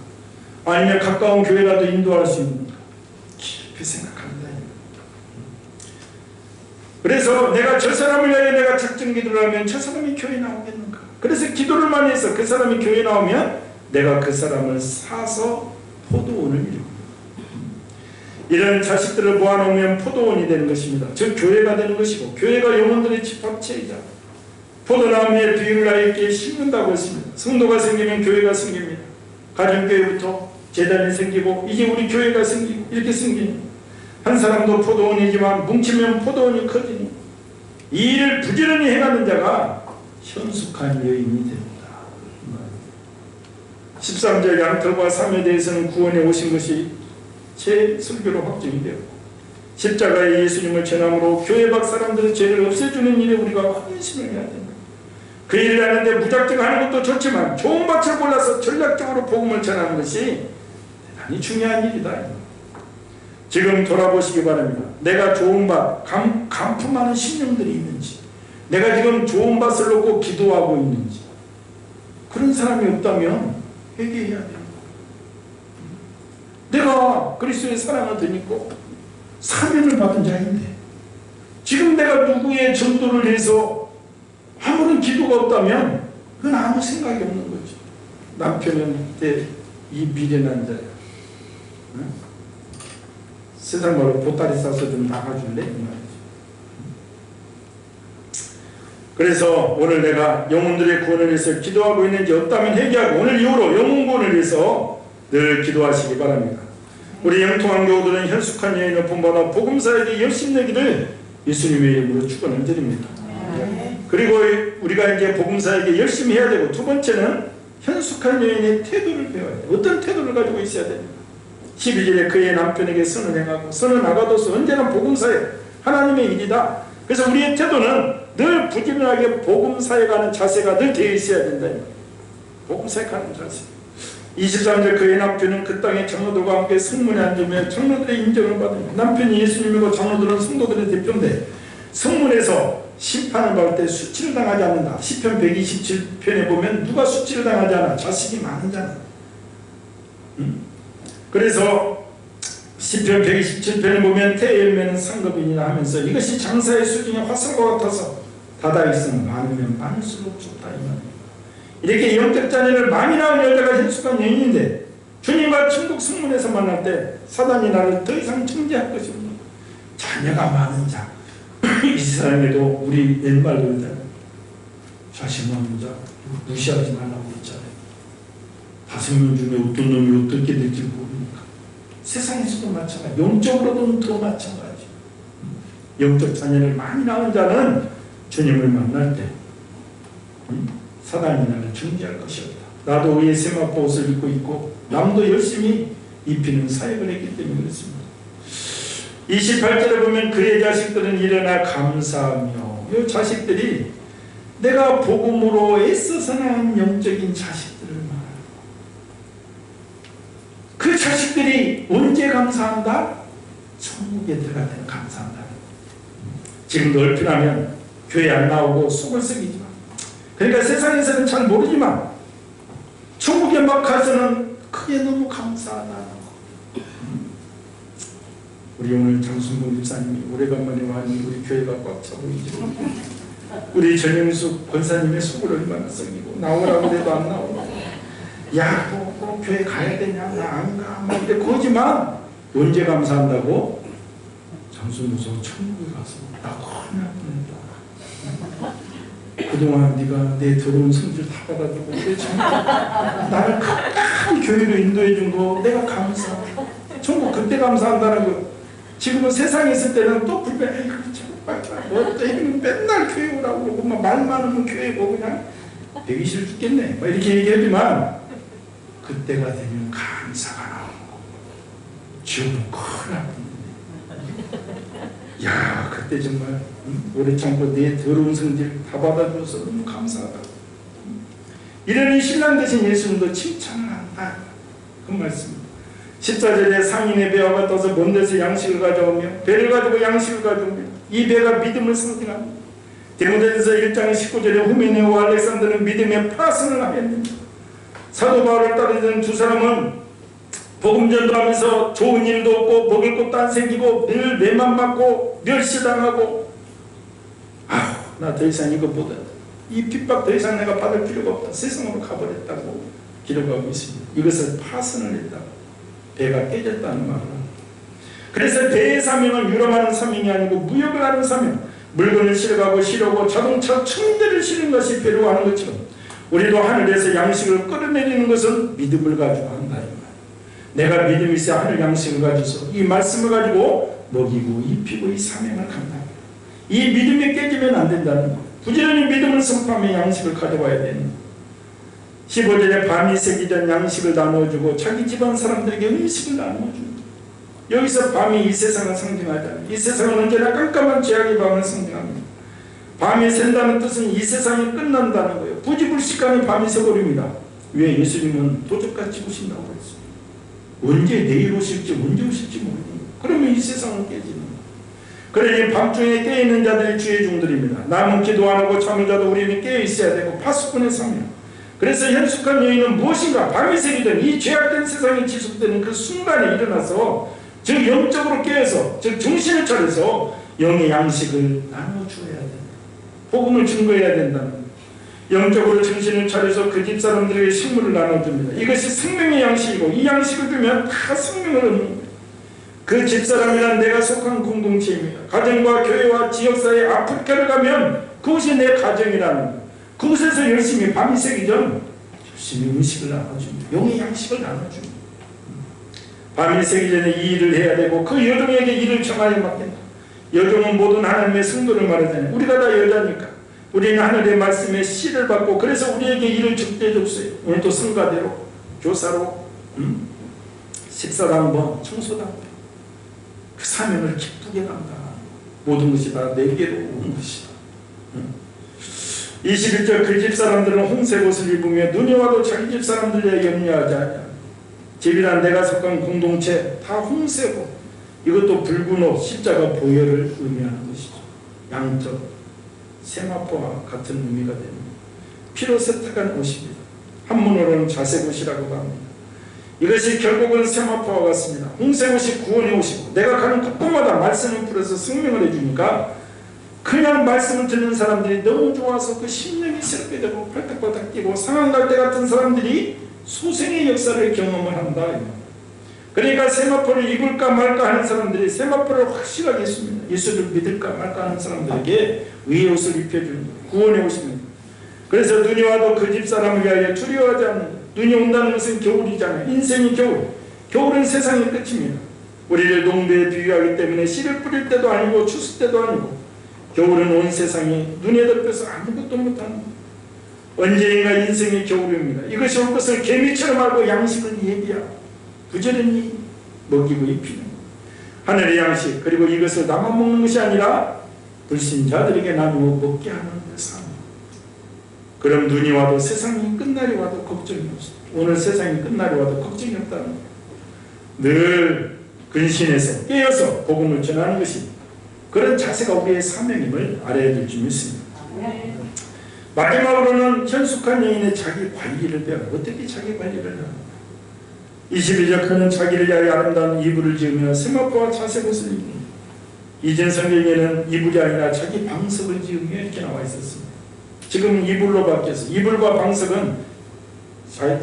아니면 가까운 교회라도 인도할 수 있는가? 깊이 생각합니다. 그래서 내가 저 사람을 위하여 내가 작정 기도를 하면 저 사람이 교회에 나오겠는가? 그래서 기도를 많이 해서 그 사람이 교회에 나오면 내가 그 사람을 사서 포도원을 이루고, 이런 자식들을 모아놓으면 포도원이 되는 것입니다. 즉 교회가 되는 것이고, 교회가 영혼들의 집합체이자 포도나무에 비유를 하여 있게 심는다고 했습니다. 성도가 생기면 교회가 생깁니다. 가정교회부터 재단이 생기고 이제 우리 교회가 생기고 이렇게 생기니, 한 사람도 포도원이지만 뭉치면 포도원이 커지니 이 일을 부지런히 행하는 자가 현숙한 여인이 됩니다. 13절 양털과 삼에 대해서는 구원에 오신 것이 제 설교로 확정이 되었고, 십자가의 예수님을 전함으로 교회 밖 사람들의 죄를 없애주는 일에 우리가 헌신을 해야 된다. 그 일을 하는데 무작정 하는 것도 좋지만 좋은 밭을 골라서 전략적으로 복음을 전하는 것이 대단히 중요한 일이다. 지금 돌아보시기 바랍니다. 내가 좋은 밭, 감품하는 신령들이 있는지, 내가 지금 좋은 밭을 놓고 기도하고 있는지, 그런 사람이 없다면 회개해야 됩니다. 내가 그리스도의 사랑을 드니고 사면을 받은 자인데 지금 내가 누구의 전도를 위해서 아무런 기도가 없다면 그건 아무 생각이 없는 거죠. 남편한테 이 미련한 자야. 응? 세상 말로 보따리 싸서 좀 나가줄래? 이 말이죠. 그래서 오늘 내가 영혼들의 구원을 위해서 기도하고 있는지 없다면 회개하고, 오늘 이후로 영혼 구원을 위해서 늘 기도하시기 바랍니다. 우리 영통한 교우들은 현숙한 여인을 본받아 복음사에게 열심 내기를 예수님의 이름으로 축원을 드립니다. 그리고 우리가 이제 복음사에게 열심히 해야 되고, 두 번째는 현숙한 여인의 태도를 배워야 돼요. 어떤 태도를 가지고 있어야 됩니다. 12절에 그의 남편에게 선을 행하고 선을 나가둬서 언제나 복음사에 하나님의 일이다. 그래서 우리의 태도는 늘 부지런하게 복음사에 가는 자세가 늘 되어 있어야 된다. 복음사에 가는 자세. 23절 그의 남편은 그 땅의 장로들과 함께 성문에 앉으며 장로들의 인정을 받으며, 남편이 예수님이고 장로들은 성도들의 대표인데 성문에서 심판을 받을 때 수치를 당하지 않는다. 시편 127편에 보면 누가 수치를 당하지 않아? 자식이 많은 자는. 그래서 시편 127편에 보면 태열매는 상급이니라 하면서 이것이 장사의 수중에 화살과 같아서 닫아있으면 많으면 많을수록 좋다. 이 말입니다. 이렇게 영적 자녀를 많이 낳은 여자가 현숙한 여인인데 주님과 천국 성문에서 만날 때 사단이 나를 더 이상 정죄할 것이 없는 자녀가 많은 자. 이 세상에도 우리 옛말 놀자 자식 많은 자 무시하지 말라고 했잖아요. 5명 중에 어떤 놈이 어떻게 될지 모르니까. 세상에서도 마찬가지, 영적으로도 더 마찬가지. 영적 자녀를 많이 낳은 자는 주님을 만날 때 사단이 나를 정죄할 것이 없다. 나도 의의 세마포 옷을 입고 있고 남도 열심히 입히는 사역을 했기 때문에 그렇습니다. 28절에 보면 그의 자식들은 일어나 감사하며, 이 자식들이 내가 복음으로 애써서 낳은 영적인 자식들을 말하고, 그 자식들이 언제 감사한다? 천국에 들어갈 때는 감사한다. 지금도 얼핏하면 교회 안 나오고 속을 썩이지만, 그러니까 세상에서는 잘 모르지만 천국에 막 가서는 그게 너무 감사하다. 우리 오늘 장순봉 집사님이 오래간만에 와니 우리 교회가 꽉 차고 있죠. 우리 전영숙 권사님의 속을 얼마나 썩이고 나오라고 해도 안 나오고, 야, 꼭 교회 가야 되냐, 나 안 가, 막 이래 거지만 언제 감사한다고? 장순봉 천국에 가서 나 큰일 뻔했다. 그동안 네가 내 더러운 성질 다 받아주고 나를 큰 교회로 인도해 준 거 내가 감사해. 천국 그때 감사한다는 거. 지금은 세상에 있을 때는 또 불변, 뭐또 형님 맨날 교회 오라고 그러고 말 많으면 교회 오고 그냥 배기 싫어 죽겠네 이렇게 얘기하지만 그때가 되면 감사가 나오는 거고 지금은 큰일 났는데 야 그때 정말 오래 참고 내 더러운 성질 다 받아줘서 너무 감사하다. 이러니 신랑 되신 예수님도 칭찬을 한다 그 말씀입니다. 14절에 상인의 배와 같아서 먼 데서 양식을 가져오며 배를 가지고 양식을 가져오며 이 배가 믿음을 상징합니다. 디모데전서 1장 19절에 후메네오와 알렉산더는 믿음의 파선을 하였는데 사도 바울을 따르던 두 사람은 복음 전도하면서 좋은 일도 없고 먹을 것도 안 생기고 늘 매만 맞고 멸시당하고 나 더 이상 이것보다 이 핍박 더 이상 내가 받을 필요가 없다 세상으로 가버렸다고 기록하고 있습니다. 이것을 파선을 했다. 배가 깨졌다는 말을 합니다. 그래서 배의 사명은 유람하는 사명이 아니고 무역을 하는 사명, 물건을 실어가고 실어고 자동차 천대를 실은 것이 배로 하는 것처럼 우리도 하늘에서 양식을 끌어내리는 것은 믿음을 가지고 한다. 내가 믿음이 있어야 하늘 양식을 가져서 이 말씀을 가지고 먹이고 입히고 이 사명을 감당한다. 이 믿음이 깨지면 안 된다는 거예요. 부지런히 믿음을 선포하며 양식을 가져와야 되는 거예요. 15절에 밤이 새기 전 양식을 나누어주고 자기 집안 사람들에게 음식을 나누어줍니다. 여기서 밤이 이 세상을 상징하잖아요. 이 세상은 언제나 깜깜한 죄악의 밤을 상징합니다. 밤이 샌다는 뜻은 이 세상이 끝난다는 거예요. 부지불식간에 밤이 새버립니다. 왜? 예수님은 도적같이 오신다고 그랬어요. 언제 내일 오실지 언제 오실지 모르는 거예요. 그러면 이 세상은 깨지는 거예요. 그러니 밤중에 깨어있는 자들이 주의 종들입니다. 남은 기도 안 하고 잠을 자도 우리는 깨어있어야 되고 파수꾼의 사명. 그래서 현숙한 여인은 무엇인가 밤이 새기던 이 죄악된 세상이 지속되는 그 순간에 일어나서 즉 영적으로 깨어서 즉 정신을 차려서 영의 양식을 나눠주어야 된다. 복음을 증거해야 된다는 거예요. 영적으로 정신을 차려서 그 집 사람들에게 식물을 나눠줍니다. 이것이 생명의 양식이고 이 양식을 주면 다 생명을 얻는 거예요. 그 집사람이란 내가 속한 공동체입니다. 가정과 교회와 지역사회 아프리카를 가면 그것이 내 가정이라는 거예요. 그곳에서 열심히 밤이 새기 전 열심히 음식을 나눠줍니다. 영의 양식을 나눠줍니다. 밤이 새기 전에 이 일을 해야 되고 그 여종에게 일을 정하여 맡긴다. 여종은 모든 하나님의 성도를 말하잖아요. 우리가 다 여자니까 우리는 하늘의 말씀에 씨를 받고 그래서 우리에게 일을 적대줬어요. 오늘도 성가대로 교사로 식사도 한번 청소도 한번 그 사명을 기쁘게 간다. 모든 것이 다 내게로 온 것이다. 21절 그 집 사람들은 홍색 옷을 입으며 눈이 와도 자기 집 사람들에 염려하지 않냐. 집이란 내가 속한 공동체 다 홍색 옷. 이것도 붉은 옷 십자가 보혈을 의미하는 것이죠. 양적 세마포와 같은 의미가 됩니다. 피로 세탁한 옷입니다. 한문으로는 자색 옷이라고 합니다. 이것이 결국은 세마포와 같습니다. 홍색 옷이 구원의 옷이고 내가 가는 곳곳마다 말씀을 풀어서 생명을 해주니까 그냥 말씀을 듣는 사람들이 너무 좋아서 그 심령이 새롭게 되고 팔딱팔딱 뛰고 상한갈대 같은 사람들이 소생의 역사를 경험을 한다. 그러니까 세마포를 입을까 말까 하는 사람들이 세마포를 확실하게 입습니다. 예수를 믿을까 말까 하는 사람들에게 의의 옷을 입혀주는 구원의 옷입니다. 그래서 눈이 와도 그 집사람을 위하여 두려워하지 않는다. 눈이 온다는 것은 겨울이잖아요. 인생이 겨울. 겨울은 세상의 끝입니다. 우리를 농부에 비유하기 때문에 씨를 뿌릴 때도 아니고 추수 때도 아니고 겨울은 온 세상이 눈에 덮여서 아무것도 못하는 언제인가 인생의 겨울입니다. 이것이 올 것을 개미처럼 알고 양식을 얘기하고 부지런히 먹이고 입히는 하늘의 양식 그리고 이것을 나만 먹는 것이 아니라 불신자들에게 나누어 먹게 하는 삶. 그럼 눈이 와도 세상이 끝날이 와도 걱정이 없어. 오늘 세상이 끝날이 와도 걱정이 없다는 거예요. 늘 근신해서 깨어서 복음을 전하는 것입니다. 그런 자세가 우리의 사명임을 알아야 될 줄 믿습니다. 마지막으로는 현숙한 여인의 자기 관리를 배워요. 어떻게 자기 관리를 하는가. 22절 그는 자기를 위하여 아름다운 이불을 지으며 세마포와 자색 옷을 입습니다. 이전 성경에는 이불이 아니라 자기 방석을 지으며 이렇게 나와 있었습니다. 지금 이불로 바뀌어서 이불과 방석은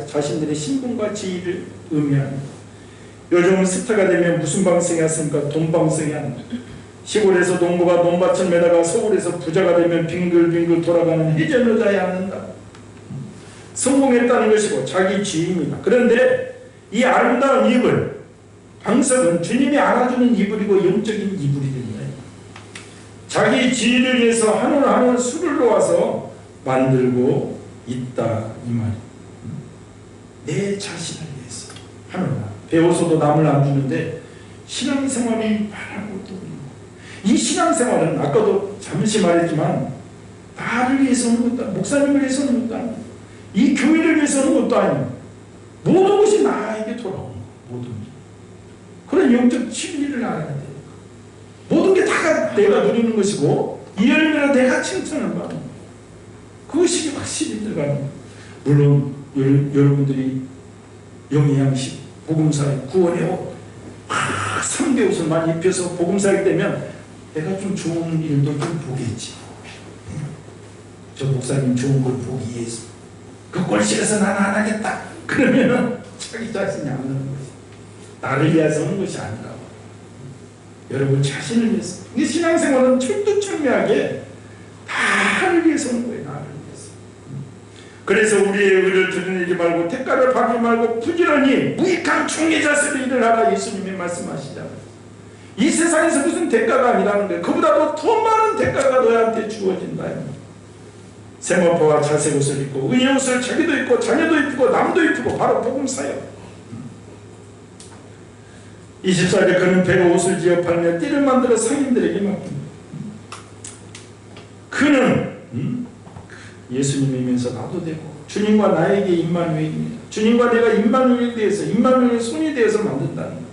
자신들의 신분과 지위를 의미합니다. 요즘은 스타가 되면 무슨 방송이 왔습니까? 돈방송이 합니다. 시골에서 농부가 논밭을 매다가 서울에서 부자가 되면 빙글빙글 돌아가는 해전여자에 앉는다. 성공했다는 것이고 자기 지위입니다. 그런데 이 아름다운 이불 방석은 주님이 알아주는 이불이고 영적인 이불이 됩니다. 자기 지위를 위해서 한올 수를 놓아서 만들고 있다 이 말이에요. 내 자신을 위해서 하느라 배워서도 남을 안 주는데 신앙생활이 말하고 또 이 신앙생활은 아까도 잠시 말했지만 나를 위해서 하는 것도 아니고 목사님을 위해서 하는 것도 아니고 이 교회를 위해서 하는 것도 아니고 모든 것이 나에게 돌아오는 거예요. 모든 게. 그런 영적 진리를 알아야 돼요. 모든 게 다 내가 누리는 것이고 이 열매로 내가 칭찬을 받는 거예요. 그것이 확실히 들어가는 거예요. 물론 여러분들이 영의 양식, 복음사에 구원의 옷, 3대 옷을 많이 입혀서 복음사에 되면 내가 좀 좋은 일도 좀 보겠지. 저 목사님 좋은 걸 보기 위해서 그 꼴 싫어서 나는 안 하겠다. 그러면은 자기 자신이 안 하는 거지. 나를 위해서 하는 것이 아니라 여러분 자신을 위해서. 이 신앙생활은 철두철미하게 나를 위해서 하는 거예요. 나를 위해서. 그래서 우리의 의를 드러내지 말고 대가를 받지 말고 부지런히 무익한 중개자세로 일을 하라 예수님이 말씀하시잖아요. 이 세상에서 무슨 대가가 아니라는 거예요. 그보다도 더 많은 대가가 너희한테 주어진다. 세마포와 자색 옷을 입고 의의 옷을 자기도 입고 자녀도 입고 남도 입고 바로 복음사요. 24절 그는 배로 옷을 지어 팔며 띠를 만들어 상인들에게 맡깁니다. 그는 예수님이면서 나도 되고 주님과 나에게 임마누엘입니다. 주님과 내가 임마누엘에 대해서 임마누엘의 손이 되어서 만든다는 거예요.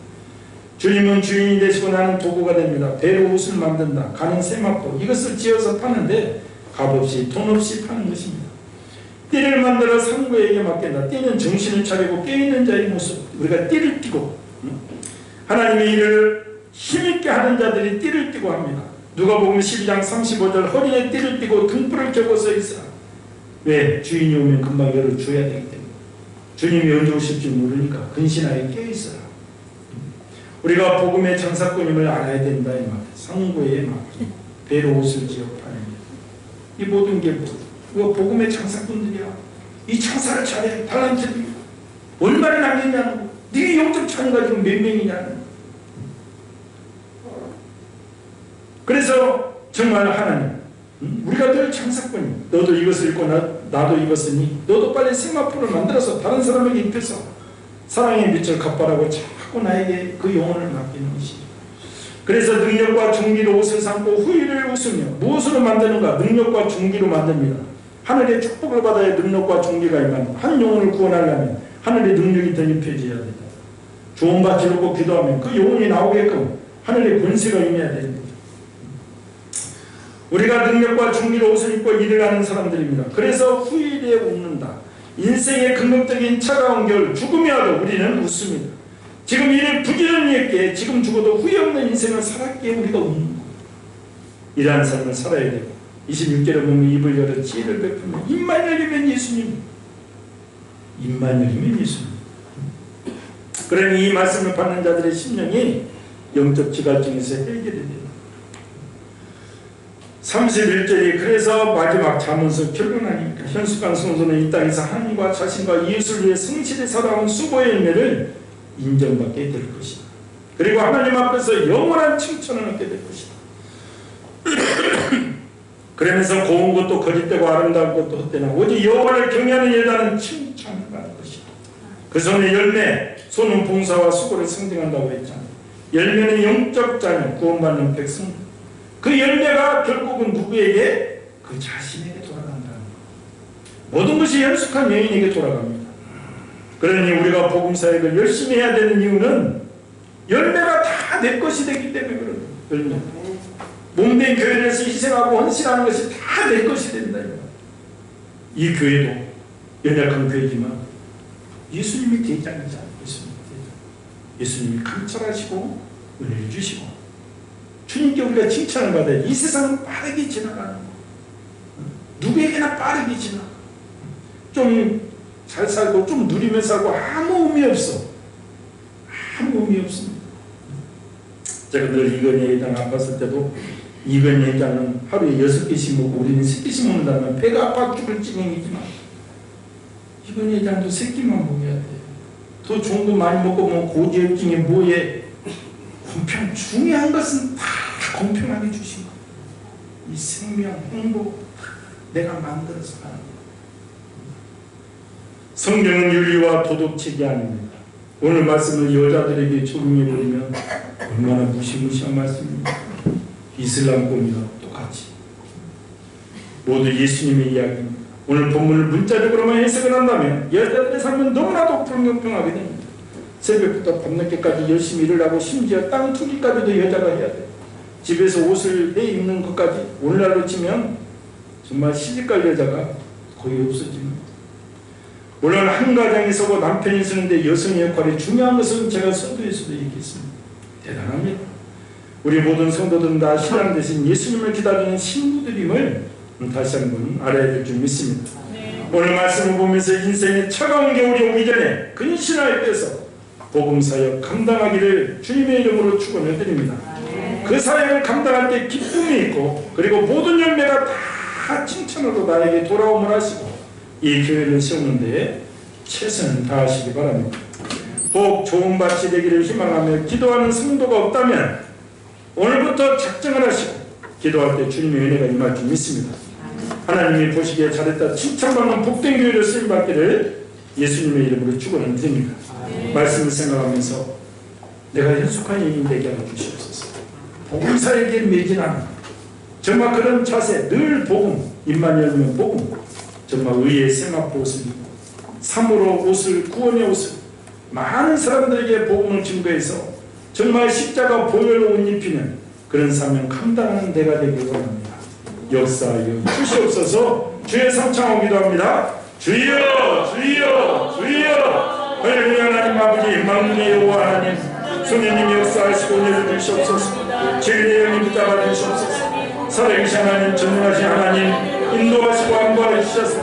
주님은 주인이 되시고 나는 도구가 됩니다. 배로 옷을 만든다. 가는 세마포 이것을 지어서 파는데 값없이 돈 없이 파는 것입니다. 띠를 만들어 상구에게 맡긴다. 띠는 정신을 차리고 깨있는 자의 모습. 우리가 띠를 띠고 하나님의 일을 힘있게 하는 자들이 띠를 띠고 합니다. 누가복음 12장 35절 허리에 띠를 띠고 등불을 켜고 서 있으라. 왜? 주인이 오면 금방 열어줘야 되기 때문에. 주님이 언제 오실지 모르니까 근신하에 깨어있어라. 우리가 복음의 장사꾼임을 알아야 된다 이 말이에요. 상구에 맡기 배로 옷을 지어 파는 이 모든 게 뭐 복음의 장사꾼들이야. 이 장사를 잘해. 달란트를 얼마나 남겼냐는 거. 네 영적 차이가 지금 몇 명이냐는 거. 그래서 정말 하나님 우리가 늘 장사꾼이 너도 이것을 입고 나도 입었으니 너도 빨리 세마포를 만들어서 다른 사람에게 입혀서 사랑의 빛을 갚아라고 자꾸 나에게 그 영혼을 맡기는 것이죠. 그래서 능력과 종기로 옷을 삼고 후일을 웃으며 무엇으로 만드는가? 능력과 종기로 만듭니다. 하늘의 축복을 받아야 능력과 종기가 임한다. 한 영혼을 구원하려면 하늘의 능력이 덧입혀져야 된다. 좋은 밭을 놓고 기도하면 그 영혼이 나오게끔 하늘의 권세가 임해야 됩니다. 우리가 능력과 종기로 옷을 입고 일을 하는 사람들입니다. 그래서 후일에 웃는다. 인생의 근본적인 차가운 겨울 죽음이 와도 우리는 웃습니다. 지금 일을 부지런히 했기에 지금 죽어도 후회 없는 인생을 살았기에 우리가 웃는 거예요. 이러한 삶을 살아야 되고 26절에 보면 입을 열어 지혜를 베풀면 입만 열리면 예수님. 입만 열리면 예수님. 그러니 이 말씀을 받는 자들의 심령이 영적 지갈증에서 해결이 됩니다. 31절이 그래서 마지막 잠언서 결론하니까 현숙한 성도는 이 땅에서 하나님과 자신과 이웃을 위해 성실히 살아온 수고의 열매를 인정받게 될 것이다. 그리고 하나님 앞에서 영원한 칭찬을 얻게 될 것이다. 그러면서 고운 것도 거짓되고 아름다운 것도 헛되나 오직 여호와를 경외하는 여자는 칭찬을 받을 것이다. 그 손의 열매, 손은 봉사와 수고를 상징한다고 했잖아요. 열매는 영적 자녀, 구원받는 백성. 그 열매가 결국은 누구에게? 그 자신에게 돌아간다는 것. 모든 것이 연숙한 여인에게 돌아갑니다. 그러니 우리가 복음사역을 열심히 해야 되는 이유는 열매가 다 내 것이 되기 때문에 그런 열매. 몸된 교회를 위해서 희생하고 헌신하는 것이 다 내 것이 된다. 이 교회도 연약한 교회지만 예수님이 대장이잖아요. 예수님이 감찰하시고 은혜를 주시고 주님께 우리가 칭찬을 받아야 이 세상은 빠르게 지나가는 거. 누구에게나 빠르게 지나가. 좀 잘 살고 좀 누리며 살고 아무 의미 없어. 아무 의미 없습니다. 제가 늘 이건희 회장 아팠을 때도 이건희 회장은 하루에 6개씩 먹고 우리는 3개씩 먹는다면 배가 아파 죽을 지경이지만 이건희 회장도 3끼만 먹어야 돼. 더 좋은 거 많이 먹고 뭐 고지혈증에 뭐에 가장 중요한 것은 다 공평하게 주신 거예요. 이 생명, 행복 내가 만들어서 하는 거예요. 성경은 윤리와 도덕책이 아닙니다. 오늘 말씀을 여자들에게 적용해 버리면 얼마나 무시무시한 말씀입니다. 이슬람권이와 똑같이 모두 예수님의 이야기입니다. 오늘 본문을 문자적으로만 해석을 한다면 여자들의 삶은 너무나도 불공평하게 됩니다. 새벽부터 밤늦게까지 열심히 일을 하고 심지어 땅 투기까지도 여자가 해야 돼요. 집에서 옷을 내 입는 것까지 오늘날로 치면 정말 시집갈 여자가 거의 없어집니다. 물론 한 가정에서고 남편이 쓰는데 여성의 역할이 중요한 것은 제가 선도에서도 얘기했습니다. 대단합니다. 우리 모든 성도들은 다 신랑 대신 예수님을 기다리는 신부들임을 다시 한번 알아야 될 줄 믿습니다. 오늘 말씀을 보면서 인생의 차가운 겨울이 오기 전에 근신하여 뛰어서 복음사역 감당하기를 주님의 이름으로 축원을 드립니다. 그 사역을 감당할 때 기쁨이 있고 그리고 모든 열매가 다 칭찬으로 나에게 돌아옴을 하시고 이 교회를 세우는 데 최선을 다하시기 바랍니다. 복 좋은 밭이 되기를 희망하며 기도하는 성도가 없다면 오늘부터 작정을 하시고 기도할 때 주님의 은혜가 임할 줄 믿습니다. 하나님이 보시기에 잘했다 칭찬받는 복된 교회를 쓰임받기를 예수님의 이름으로 축원을 드립니다. 말씀을 생각하면서 내가 현숙한 인이 되게 하여 주시옵소서. 복음사에게 매진하는 정말 그런 자세, 늘 복음, 입만 열면 복음, 정말 의의 생각 옷을 입고 참으로 옷을, 구원의 옷을 많은 사람들에게 복음을 증거해서 정말 십자가 보혈 옷 입히는 그런 사명 감당하는 데가 되길 원합니다. 역사하여 주시옵소서. 주의 삼창하고 기도합니다. 주여 주여 주여. 할렐루야. 하나님 아버지 만군의 여호와 하나님 성령님 역사하시고 은혜를 주시옵소서. 진리의 영이 붙잡아 주시옵소서. 살아계신 하나님 전능하신 하나님 인도하시고 안보하여 주셔서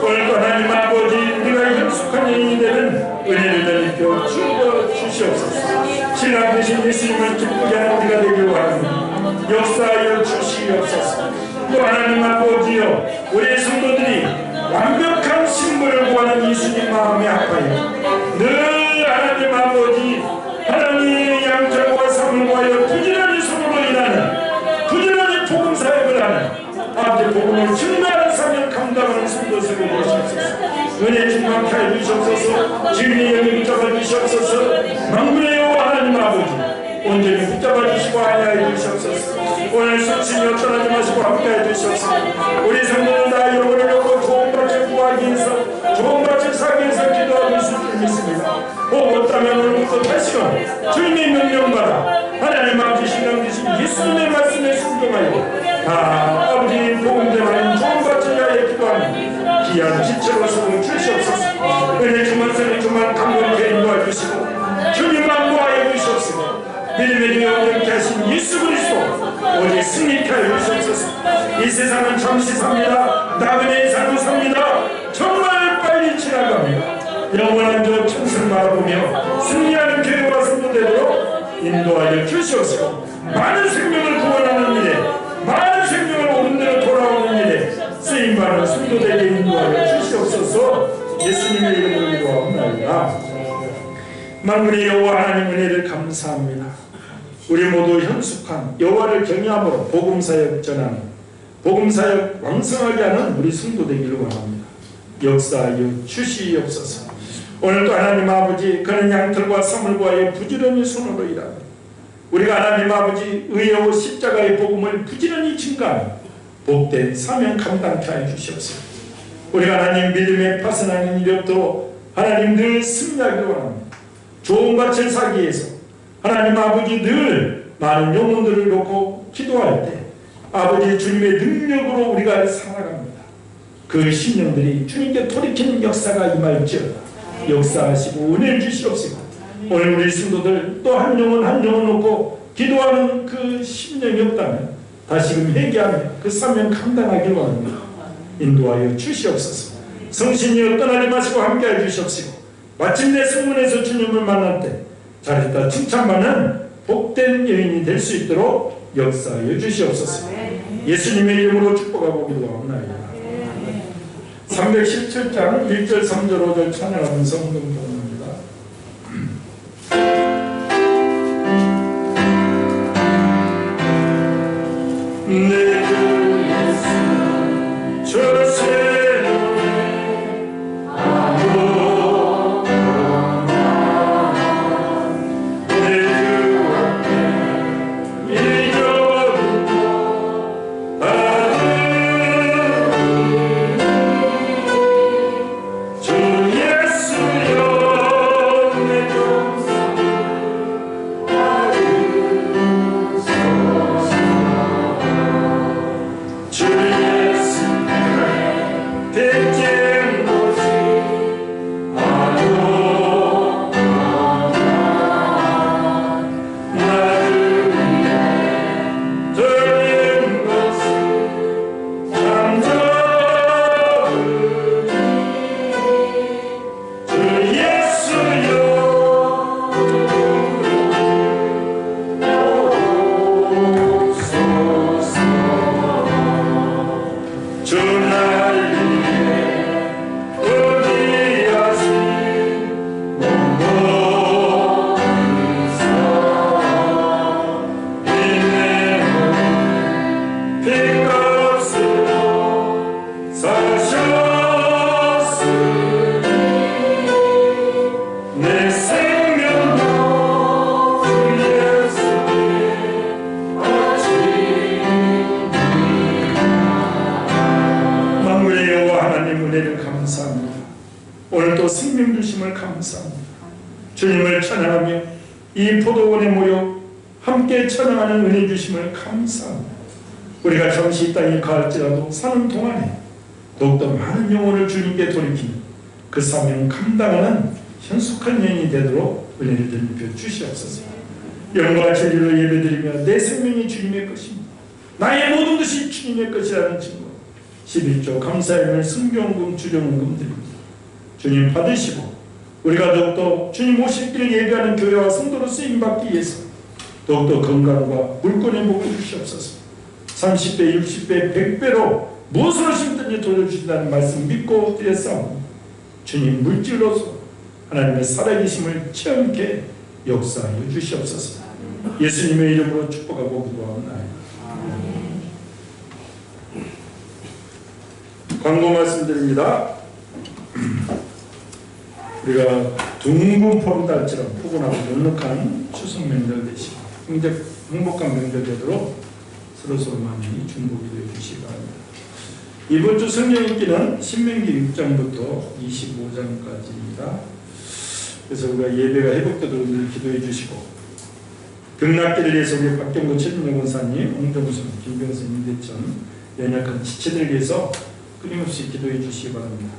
오늘도 하나님 아버지 우리가 현숙한 영이 되는 은혜를 내리켜 주시옵소서. 신랑 되신 예수님을 기쁘게 하는 우리가 되길 원합니다. 역사하여 주시옵소서. 또 하나님 아버지여 우리 성도들이 완벽한 신분을 구하는 예수님 마음에 아파요. 늘 하나님 아버지 하나님의 양절과 삶을 구하여 부지런히 손으로 일하는 부지런히 복음 사역을 하는 아버지 복음을 증거하는 사명 감당하는 성도들을 보시옵소서. 은혜 충만케 하여 주시옵소서. 진리의 영을 붙잡아 주시옵소서. 만군의 여호와 하나님 아버지 온전히 붙잡아 주시고 안위하여 주시옵소서. 오늘 수치며 떠나지 마시고 함께해 주시옵소서. 우리 성도는 다 영혼을 얻고 좋은 밭을 구하기 위해서 좋은 밭을 사기 위해서 기도하고 있을 줄 믿습니다. 복 없다면 오늘부터 다시금 주님의 명령받아 하나님 아버지 신랑 되신 예수님의 말씀에 순종하여 다 아버지 복음대로 좋은 밭을 위하여 기도하는 귀한 지체로 서로 주시옵소서. 은혜 주만 선을 주만 강건케 인도해 주시고 주님만 구하여 주시옵소서. 믿음의 주여 영케 하신 예수 그리스도 오직 승리케 하여 주시옵소서. 이 세상은 잠시 삽니다. 나그네의 삶을 삽니다. 정말 빨리 지나갑니다. 영원한 저 천승 바라보며 승리하는 교회와 성도 되도록 인도하여 주시옵소서. 많은 생명을 구원하는 일에 많은 생명을 옳은 대로 돌아오는 일에 쓰임받는 성도되게 인도하여 주시옵소서. 예수님의 이름으로 기도하옵나이다. 만군의 여호와 하나님 은혜를 감사합니다. 우리 모두 현숙한 여호와를 경외함으로 복음사역 전하는 복음사역 왕성하게 하는 우리 성도 되기를 원합니다. 역사하여 주시옵소서. 오늘도 하나님 아버지 그는 양털과 쌈을 구하여 부지런히 손으로 일하는 우리가 하나님 아버지 의의 십자가의 복음을 부지런히 증가하는 복된 사명 감당케 하여 주시옵소서. 우리가 하나님 믿음에 파선하는 일이 없도록 하나님 늘 승리하기를 원합니다. 좋은 밭을 사기 위해서 하나님 아버지 늘 많은 영혼들을 놓고 기도할 때 아버지 주님의 능력으로 우리가 살아갑니다. 그 신령들이 주님께 돌이키는 역사가 임할지어다. 역사하시고 은혜를 주시옵소서. 오늘 우리 성도들 또 한 영혼 한 영혼 놓고 기도하는 그 심령이 없다면 다시금 회개하며 그 사명 감당하기를 원합니다. 인도하여 주시옵소서. 성신이여 떠나지 마시고 함께해 주시옵시고 마침내 성문에서 주님을 만날 때 잘했다 칭찬받는 복된 여인이 될 수 있도록 역사하여 주시옵소서. 예수님의 이름으로 축복하고 기도하옵나이다. 317장 1절 3절 5절 찬양하면서 헌금 기도합니다. 오늘도 생명 주심을 감사합니다. 주님을 찬양하며 이 포도원에 모여 함께 찬양하는 은혜 주심을 감사합니다. 우리가 잠시 이 땅에 가할지라도 사는 동안에 더욱더 많은 영혼을 주님께 돌이키며 그 사명 감당하는 현숙한 영이 되도록 은혜를 드리며 주시옵소서. 영광과 진리로 예배드리며 내 생명이 주님의 것입니다. 나의 모든 것이 주님의 것이라는 증거 11조 감사의 순경금 주정금 드립니다. 주님 받으시고 우리가 더욱더 주님 오실 길을 예배하는 교회와 성도로 쓰임받기 위해서 더욱더 건강과 물권의 복을 주시옵소서. 30배, 60배, 100배로 무엇으로 심든지 돌려주신다는 말씀 믿고 드렸사옵니다. 주님 물질로서 하나님의 살아계심을 체험케 역사하여 주시옵소서. 예수님의 이름으로 축복하고 기도하옵나이다. 광고 말씀드립니다. 우리가 둥근 봄달처럼 포근하고 넉넉한 추석 명절 되시고 행복한 명절 되도록 서로서로 많이 중보기도 해주시기 바랍니다. 이번 주 성경 읽기는 신명기 6장부터 25장까지입니다. 그래서 우리가 예배가 회복되도록 늘 기도해 주시고 등락기를 위해서 우리 박경구 최준영 권사님, 홍정수, 김병선, 임대천 연약한 지체들 위해서 끊임없이 기도해 주시기 바랍니다.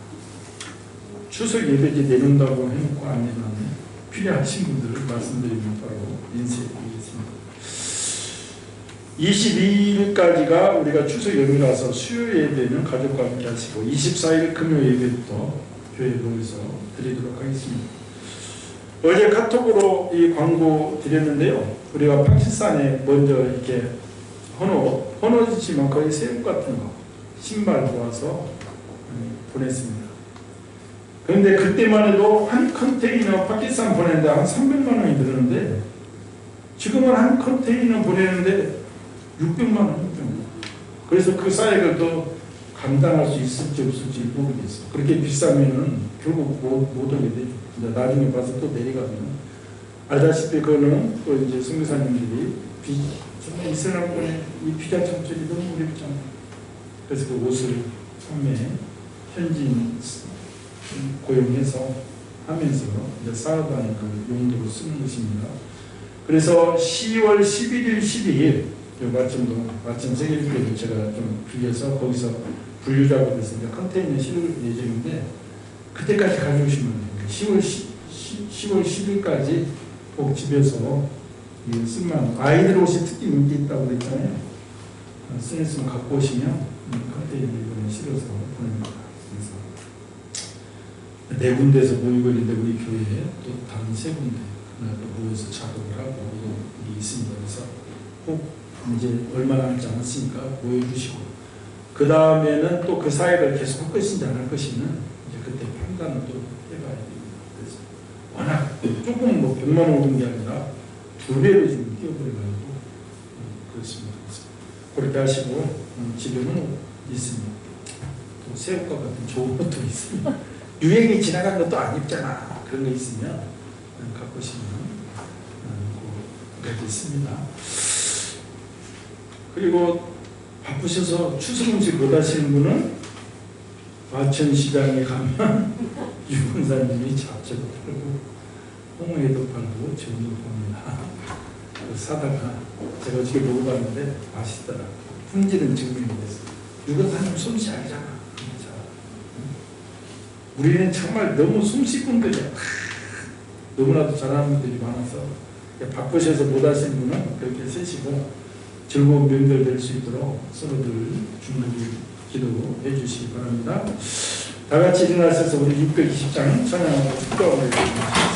추석 예배지 내놓는다고 해놓고 안 내놨네. 필요하신 분들을 말씀드리면 바로 인쇄해드리겠습니다. 22일까지가 우리가 추석 연휴라서 수요 예배는 가족과 함께 하시고 24일 금요 예배부터 교회에 모여서 드리도록 하겠습니다. 어제 카톡으로 이 광고 드렸는데요. 우리가 파키스탄에 먼저 이렇게 헌옷이지만 거의 새우 같은 거 신발 모아서 보냈습니다. 그런데 그때만 해도 한 컨테이너 파키스탄 보내는데 한 300만 원이 들었는데 지금은 한 컨테이너 보내는데 600만 원. 그래서 그 사액을 또 감당할 수 있을지 없을지 모르겠어. 그렇게 비싸면은 결국 못 오게 되죠. 나중에 봐서 또 내려가면 알다시피 그거는 또 이제 선교사님들이 정말 이슬람권의 이 피자 창출이 너무 어렵잖아요. 그래서 그 옷을 판매 현지인 고용해서 하면서 이제 사업하는 그 용도로 쓰는 것입니다. 그래서 10월 11일, 12일 마침 세계주교도 제가 좀 빌려서 거기서 분류자가 돼서 이제 컨테이너 실을 예정인데 그때까지 가져오시면 돼요. 10월 10일까지 꼭 집에서 쓰면 아이들 옷이 특히 인기 있다고 그랬잖아요. 쓰였으면 갖고 오시면 컨테이너 이번에 실어서 보냅니다. 그래서 네 군데에서 모이고 있는데 우리 교회에 또 다른 세 군데 또 모여서 작업을 하고 일이 있습니다. 그래서 꼭 이제 얼마 남지 않았으니까 모여주시고 그 다음에는 또 그 사역을 계속 할 것인지 안 할 것인지는 이제 그때 판단을 또 해봐야 됩니다. 그래서 워낙 조금 뭐 100만 원 오른 게 아니라 2배로 지금 뛰어버려가지고 그렇습니다. 그래서 그렇게 하시고 집에는 있습니다. 또 새우과 같은 좋은 것도 있습니다. 유행이 지나간 것도 안 입잖아. 그런 거 있으면 갖고 오시면 그래도 있습니다. 그리고 바쁘셔서 추석 음식 못 하시는 분은 과천시장에 가면 유권사님이 잡채도 팔고 홍어회도 팔고 전도 팝니다. 사다가 제가 어저께 먹어봤는데 맛있더라고요. 품질은 증명이 됐어요. 유권사님 솜씨 알잖아. 우리는 정말 너무 솜씨꾼들이야. 너무나도 잘하는 분들이 많아서 바쁘셔서 못 하시는 분은 그렇게 쓰시고 즐거운 명절 될 수 있도록 서로들 준비 기도해 주시기 바랍니다. 다 같이 일어나셔서 우리 620장 찬양하고 축도하고 있습니다.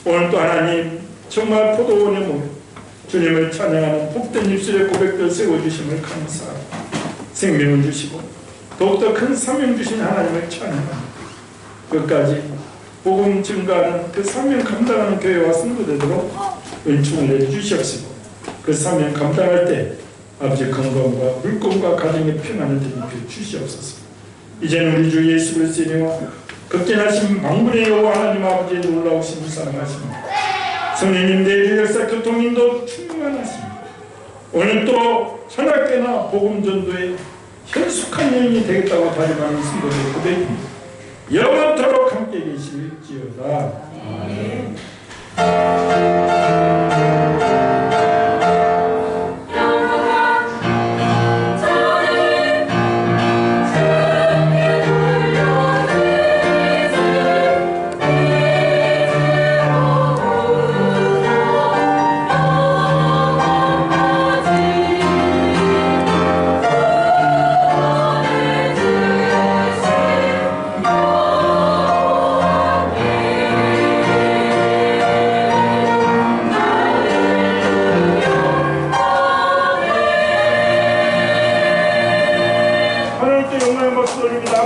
오늘도 하나님 정말 포도원의 몸 주님을 찬양하는 복된 입술의 고백들 세워주심을 감사하고 생명을 주시고 더욱더 큰 사명 주신 하나님을 찬양합니다. 끝까지 복음 증가하는 그 사명 감당하는 교회와 성도되도록 은총을 내주시옵시고 그 사명 감당할 때 아버지 건강과 물건과 가정의 평안을 드리게 주시옵소서. 이제는 우리 주 예수 그리스도의 이름으로 극진하신 만군의 여호와 하나님 아버지의 놀라우신 사랑하십니다. 성령님 내주 역사 교통인도 충만하십니다. 오늘 또 현악계나 복음전도에 현숙한 여인이 되겠다고 다짐하는 성도들 고백입니다. 영원토록 함께 계실지어다. 아멘.